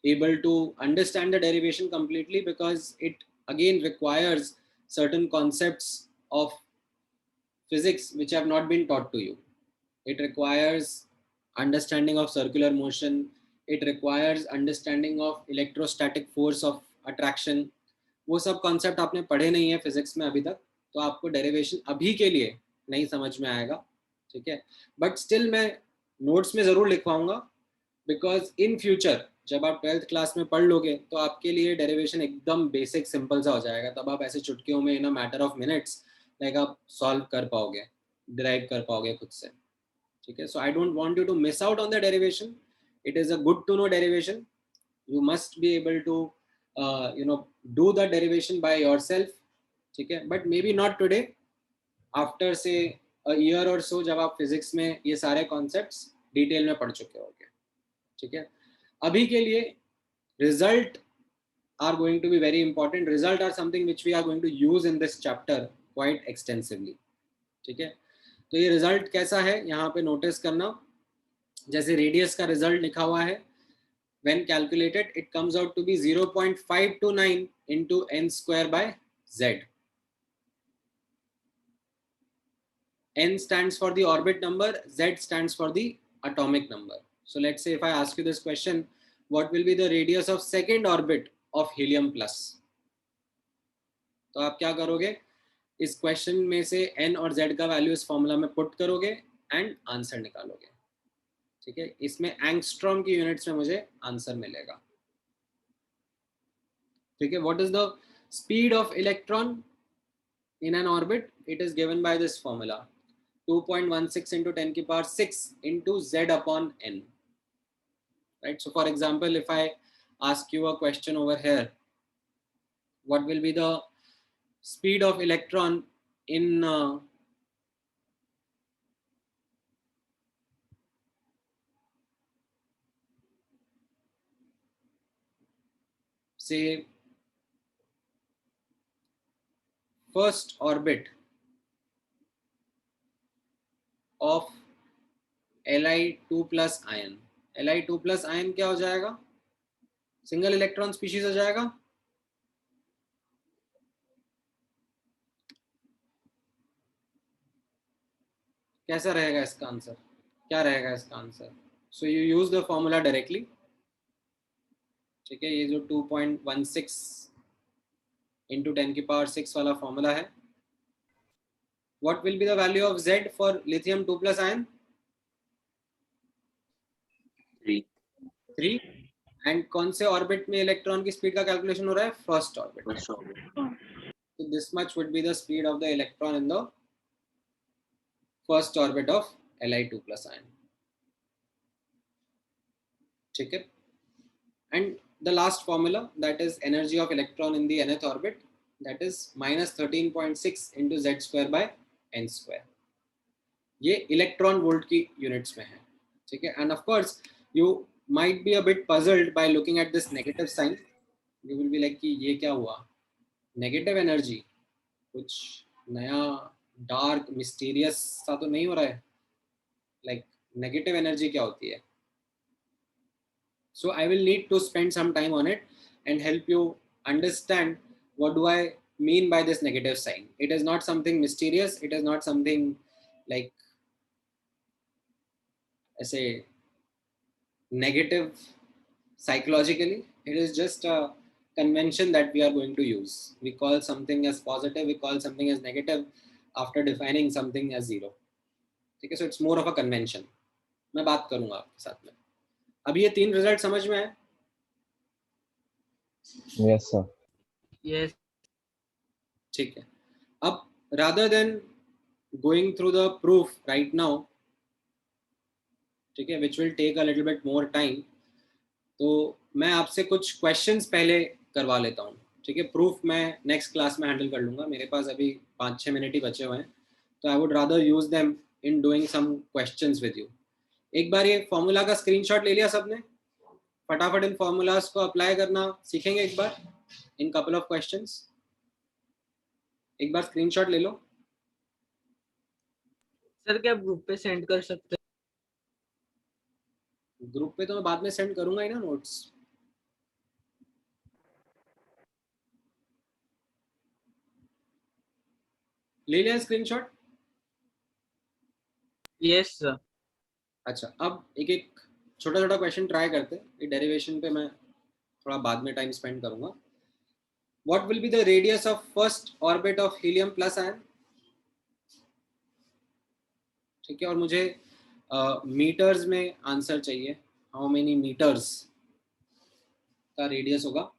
able to understand the derivation completely because it again requires certain concepts of physics which have not been taught to you. It requires understanding of circular motion. It requires understanding of electrostatic force of attraction. वो सब concept आपने पढ़े नहीं है physics में अभी तक, तो आपको derivation अभी के लिए नहीं समझ में आएगा. ठीक है, but still मैं notes में ज़रूर लिखवाऊंगा, because in future जब आप 12th क्लास में पढ़ लोगे तो आपके लिए डेरिवेशन एकदम बेसिक सिंपल सा हो जाएगा. तब आप ऐसे चुटकियों में in a matter of minutes like आप सॉल्व कर पाओगे, डिराइव कर पाओगे खुद से. ठीक है, so I don't want you to miss out on the derivation. It is a good to know derivation. You must be able to do the derivation by yourself. ठीक है, but maybe not today, after say a year और सो, जब आप physics में ये सारे concepts detail में पढ़ चुके होगे. ठीक है, अभी के लिए result are going to be very important. Result are something which we are going to use in this chapter quite extensively. ठीक है, तो ये result कैसा है यहाँ पे नोटिस करना. जैसे रेडियस का रिजल्ट लिखा हुआ है, when calculated it comes out to be 0.529 into n square by z. N stands for the orbit number, z stands for the atomic number. So let's say if I ask you this question, what will be the radius of second orbit of helium plus? तो आप क्या करोगे, इस question में से n और z का value इस फॉर्मूला में पुट करोगे एंड आंसर निकालोगे. ठीक है, इसमें एंगस्ट्रॉम की यूनिट्स में मुझे आंसर मिलेगा. ठीक है, what is the speed of electron in an orbit? It is given by this formula 2.16 into 10 की power 6 into z upon n. Right, so for example, if I ask you a question over here, what will be the speed of electron in say first orbit of Li2 plus ion? Li2 plus ion क्या हो जाएगा? Single electron species हो जाएगा. कैसा रहेगा इसका answer? क्या रहेगा इसका answer? So you use the formula directly. ठीक है, ये जो 2.16 into 10 की पावर 6 वाला फॉर्मूला है. What will be the value of Z for lithium 2 plus ion? 3. And कौन से ऑर्बिट में इलेक्ट्रॉन की स्पीड का कैलकुलेशन हो रहा है? First orbit. So this much would be the speed of the electron in the first orbit of Li2 plus ion. ठीक है, and the last formula, that is energy of electron in the nth orbit, that is minus 13.6 into z square by n square. ये electron volt की units में है. ठीक है, and of course you might be a bit puzzled by looking at this negative sign. You will be like कि ये क्या हुआ? नेगेटिव एनर्जी, कुछ नया डार्क मिस्टीरियस सा तो नहीं हो रहा है? लाइक नेगेटिव एनर्जी क्या होती है? So I will need to spend some time on it and help you understand what do I mean by this negative sign. It is not something mysterious. It is not something like ऐसे negative psychologically. It is just a convention that we are going to use. We call something as positive, we call something as negative after defining something as zero. ठीक है, so it's more of a convention. मैं बात करूंगा आपके साथ में. अभी ये 3 रिजल्ट समझ में आए? Yes, sir. Yes. ठीक है, अब rather than going through the proof right now, ठीक है, which will take a little bit more time, तो मैं आपसे कुछ क्वेश्चंस पहले करवा लेता हूँ. ठीक है, प्रूफ मैं नेक्स्ट क्लास में हैंडल कर लूंगा, मेरे पास अभी 5-6 मिनट ही बचे हुए हैं, तो I would rather use them in doing some questions with you. एक बार ये फॉर्मूला का स्क्रीनशॉट ले लिया सबने? फटाफट इन फॉर्मूलाज को अप्लाई करना सीखेंगे एक बार इन कपल ऑफ क्वेश्चंस। एक बार स्क्रीनशॉट ले लो। सर क्या ग्रुप पे सेंड कर सकते हैं? ग्रुप पे तो मैं बाद में सेंड करूंगा ही ना नोट्स। ले लिया स्क्रीनशॉट? Yes sir. अच्छा, अब एक एक छोटा छोटा क्वेश्चन ट्राई करते हैं। ये डेरिवेशन पे मैं थोड़ा बाद में टाइम स्पेंड करूंगा। What will be the radius of first orbit of helium plus ion? ठीक है, और मुझे मीटर्स में आंसर चाहिए। हाउ मेनी मीटर्स का रेडियस होगा?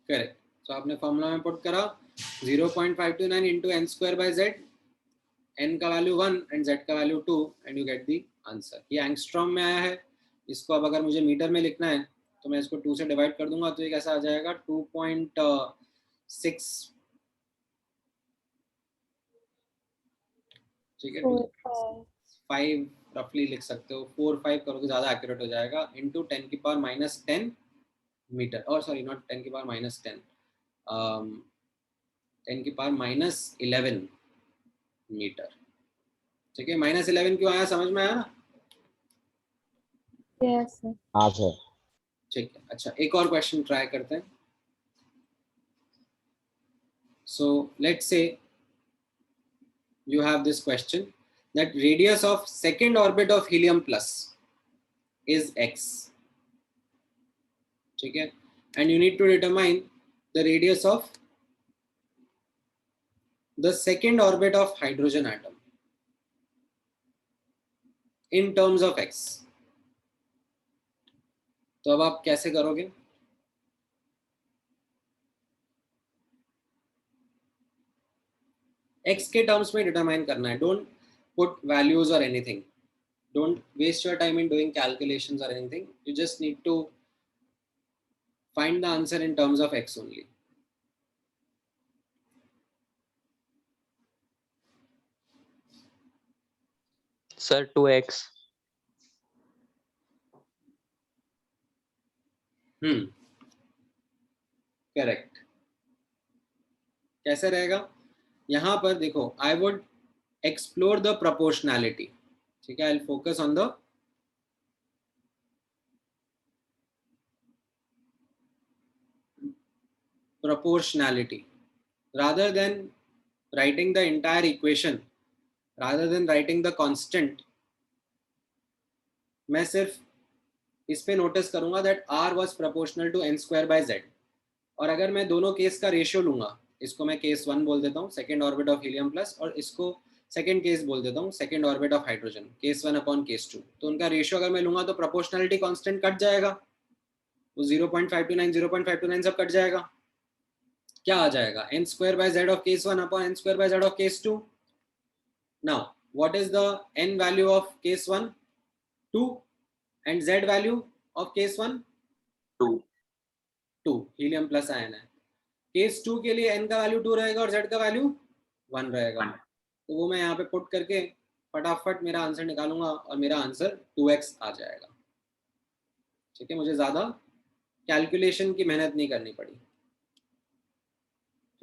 करेक्ट। तो आपने फॉर्मूला में पुट करा 0.529 into N square by Z, N का वैल्यू 1 एंड जेड का value 2 and you get the answer. ये एंगस्ट्रॉम में आया है। इसको अब अगर मुझे मीटर में लिखना है तो मैं इसको 2 से डिवाइड कर दूंगा, तो ये कैसा आ जाएगा 2.6, ठीक है, 5 रफली लिख सकते हो, 4-5 करोगे ज़्यादा एक्यूरेट हो जाएगा, इंटू 10 की पावर -10 मीटर, और सॉरी नॉट 10 की पावर -10, 10 की पावर -11 मीटर। ठीक है, -11 क्यों आया, समझ में आया ना? Yes, sir. हाँ सर। ठीक है, अच्छा एक और क्वेश्चन ट्राई करते हैं। So let's say you have this question that radius of second orbit of helium plus is x, ठीक है, and you need to determine the radius of the second orbit of hydrogen atom in terms of x। तो अब आप कैसे करोगे? x के terms में determine करना है। डोंट पुट वैल्यूज और anything, don't waste your time in doing calculations or anything, you just need to find the answer in terms of x only। Sir, 2x. Correct. कैसे रहेगा? यहां पर देखो, I would explore the proportionality, ठीक है, I will focus on the proportionality rather than writing the entire equation, rather than writing the constant। मैं सिर्फ इस पे नोटिस करूंगा that r was proportional to n square by z, और अगर मैं दोनों केस का रेशियो लूंगा, इसको मैं केस 1 बोल देता हूँ, second orbit of helium plus, और इसको सेकेंड केस बोल देता हूँ, second orbit of hydrogen, case 1 upon case 2, तो उनका रेशियो अगर मैं लूंगा तो प्रोपोर्शनैलिटी कांस्टेंट कट जाएगा, तो 0.529 सब कट जाएगा। क्या आ जाएगा? n square by z of case 1 upon n square by z of case 2। now what is the n value of case 1? 2, and z value of case 1? 2 helium plus ion है। Case 2 के लिए n का value 2 रहेगा और z का value 1 रहेगा, तो वो मैं यहाँ पे पुट करके फटाफट मेरा आंसर निकालूंगा और मेरा आंसर 2x आ जाएगा। ठीक है, मुझे ज्यादा कैलकुलेशन की मेहनत नहीं करनी पड़ी।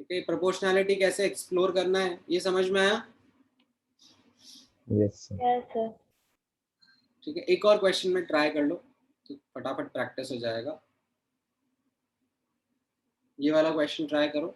ठीक है, प्रोपोर्शनैलिटी कैसे एक्सप्लोर करना है ये समझ में आया? Yes sir. Yes, sir. ठीक है, एक और क्वेश्चन में ट्राई कर लो तो फटाफट प्रैक्टिस हो जाएगा। ये वाला क्वेश्चन ट्राई करो।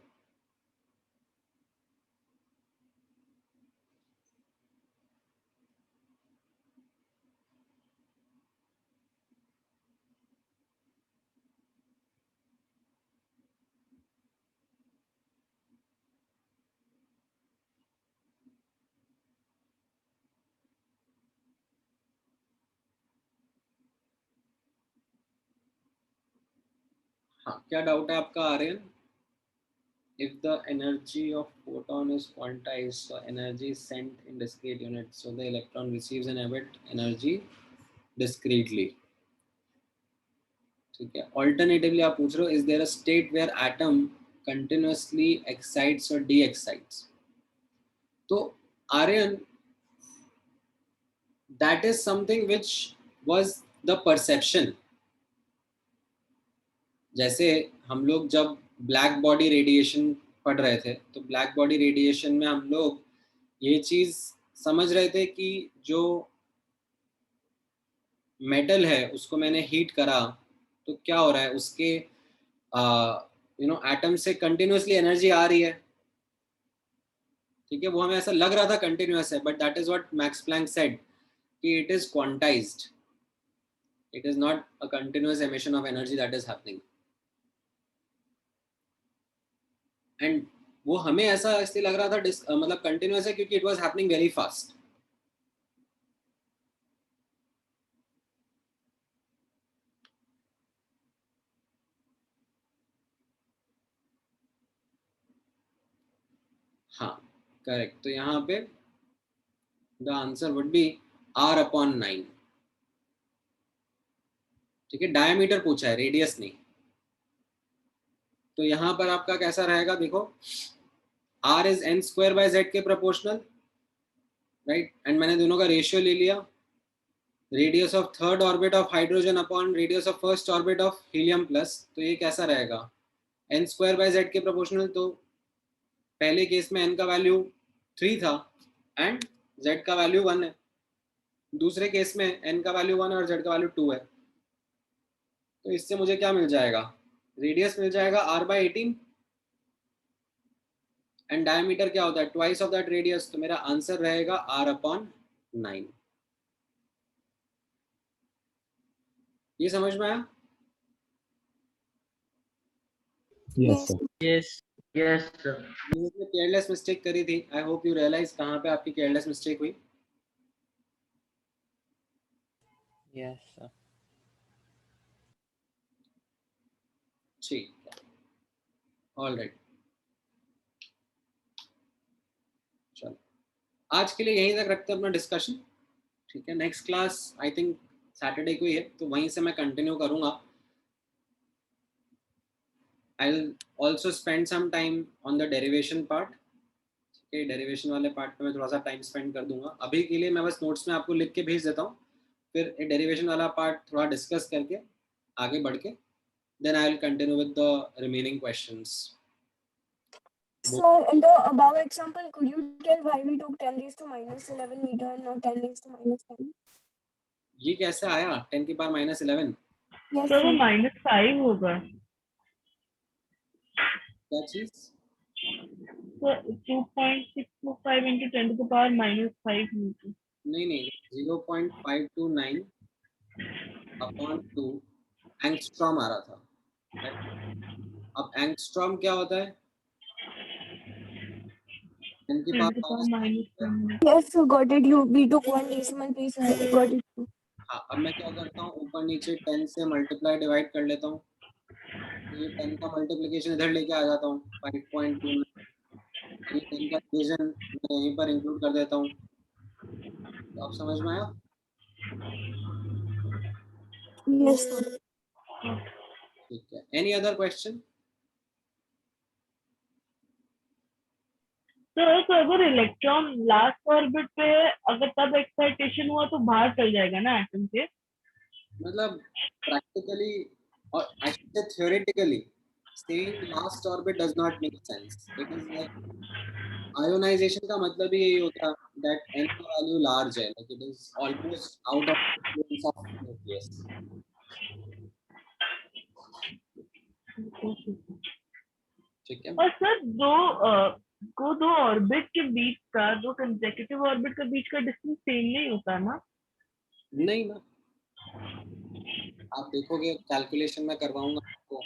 हाँ, क्या डाउट है आपका Aryan? If the energy of photon is quantized, so energy is sent in discrete units, so the electron receives and emit energy discretely. ठीक है। Alternatively आप पूछ रहे हो, is there a state where atom continuously excites or de-excites? तो Aryan, that is something which was the perception. जैसे हम लोग जब ब्लैक बॉडी रेडिएशन पढ़ रहे थे, तो ब्लैक बॉडी रेडिएशन में हम लोग ये चीज समझ रहे थे कि जो मेटल है उसको मैंने हीट करा तो क्या हो रहा है, उसके एटम से कंटिन्यूअसली एनर्जी आ रही है। ठीक है, वो हमें ऐसा लग रहा था कंटिन्यूअस है, but that is what Max Planck said कि it is quantized, it is not a continuous emission of energy that is happening. And वो हमें ऐसा इसलिए लग रहा था मतलब कंटिन्यूअस है क्योंकि it was happening very fast. हाँ करेक्ट, तो यहाँ पे the answer would be R/9। ठीक है, डायमीटर पूछा है, रेडियस नहीं। तो यहाँ पर आपका कैसा रहेगा, देखो R इज n²/z के प्रोपोर्शनल, राइट, एंड मैंने दोनों का रेशियो ले लिया। Radius of third orbit of hydrogen upon radius of first orbit of helium plus, तो ये कैसा रहेगा, n²/z के प्रोपोर्शनल। तो पहले केस में n का वैल्यू 3 था एंड z का वैल्यू 1 है, दूसरे केस में n का वैल्यू 1 और z का वैल्यू 2 है। तो इससे मुझे क्या मिल जाएगा, रेडियस मिल जाएगा R/18 एंड डायमीटर क्या होता है, ट्वाइस ऑफ दैट रेडियस। तो मेरा आंसर रहेगा R/9। ये समझ में आया? Yes, sir. Yes sir. मैंने केयरलेस मिस्टेक करी थी, आई होप यू रियलाइज कहाँ पे आपकी केयरलेस मिस्टेक हुई। Yes, sir. ठीक है, ऑल राइट, चलो आज के लिए यहीं तक रखते हैं अपना डिस्कशन। ठीक है, next class I think Saturday को ही है, तो वहीं से मैं कंटिन्यू करूंगा। I will also spend some time on the derivation part. ठीक है, डेरिवेशन वाले पार्ट पे मैं थोड़ा सा टाइम स्पेंड कर दूंगा। अभी के लिए मैं बस नोट्स में आपको लिख के भेज देता हूँ, फिर डेरिवेशन वाला पार्ट थोड़ा डिस्कस करके आगे बढ़ के then I will continue with the remaining questions. So in the above example, could you tell why we took 10⁻⁻11 meter and not 10⁻10? ये कैसे आया 10⁻⁻11? Yes, तो वो sir. -5 होगा। क्या चीज? तो 2.625 into 10⁻⁻5 मीटर। नहीं 0.529 अपॉन 2 एंगस्ट्रॉम आ रहा था। अब एंगस्ट्रॉम क्या होता है? 10⁻⁻10। Yes, sir, got it. We took one decimal place. Got it. हाँ, अब मैं क्या करता हूँ, ऊपर नीचे 10 से मल्टीप्लाई डिवाइड कर लेता हूँ। ये 10 का मल्टीप्लिकेशन इधर लेके आ जाता हूँ 5.2। ये 10 का डिवीजन मैं यहीं पर इंक्लूड कर देता हूँ। तो आप समझ में आया? Yes, sir. ठीक है, एनी अदर क्वेश्चन? तो अगर इलेक्ट्रॉन लास्ट ऑर्बिट पे अगर तब एक्साइटेशन हुआ तो बाहर चल जाएगा ना एटम से? मतलब प्रैक्टिकली और actually theoretically saying last orbit does not make sense. It is like ionization का मतलब ही यही होता है that n का value large है, like it is almost out of influence of nucleus. ठीक है। और सर दो ऑर्बिट के बीच का, दो कंसेक्यूटिव ऑर्बिट के बीच का डिस्टेंस सेम नहीं होता ना? नहीं ना, आप देखोगे कैलकुलेशन में करवाऊंगा आपको,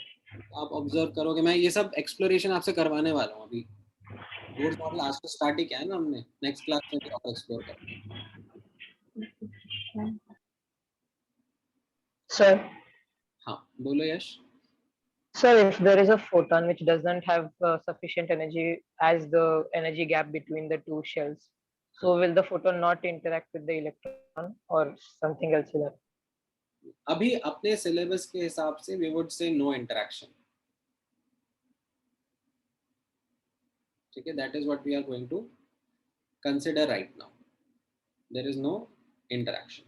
आप ऑब्जर्व करोगे, मैं ये सब एक्सप्लोरेशन आपसे करवाने वाला हूँ अभी। बोर्ड मॉडल आज तो स्टार्ट ही किया है ना हमने, नेक्स्ट क्लास में भी आप एक्सप्लोर करेंगे। Sir, हाँ बोलो यश। sir, if there is a photon which doesn't have sufficient energy as the energy gap between the two shells, so will the photon not interact with the electron or something else will happen? अभी अपने syllabus के हिसाब से we would say no interaction, ठीक है, that is what we are going to consider right now, there is no interaction.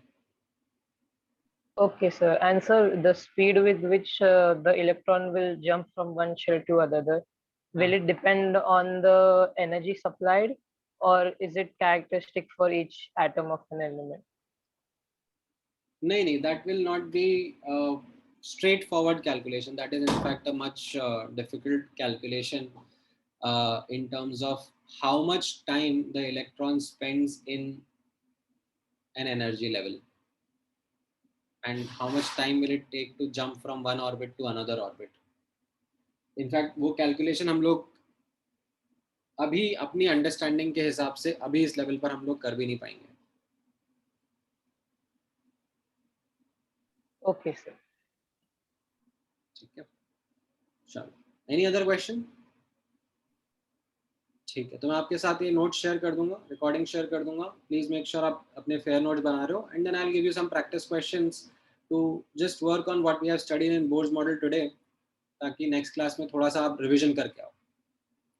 Okay, sir. And sir, the speed with which the electron will jump from one shell to another, will it depend on the energy supplied, or is it characteristic for each atom of an element? नहीं, that will not be straightforward calculation. That is in fact a much difficult calculation in terms of how much time the electron spends in an energy level and how much time will it take to jump from one orbit to another orbit. In fact वो calculation हम लोग अभी अपनी understanding के हिसाब से अभी इस लेवल पर हम लोग कर भी नहीं पाएंगे। Okay, sir. ठीक है, चलो, एनी अदर क्वेश्चन? ठीक है, तो मैं आपके साथ ये नोट शेयर कर दूंगा, रिकॉर्डिंग शेयर कर दूंगा। प्लीज मेक श्योर आप अपने फेयर नोट्स बना रहे हो, and then I will give you some practice questions to just work on what we have studied in Bohr's model today, ताकि नेक्स्ट क्लास में थोड़ा सा आप रिवीजन करके आओ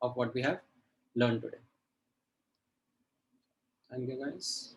of what we have learn today. Thank you guys.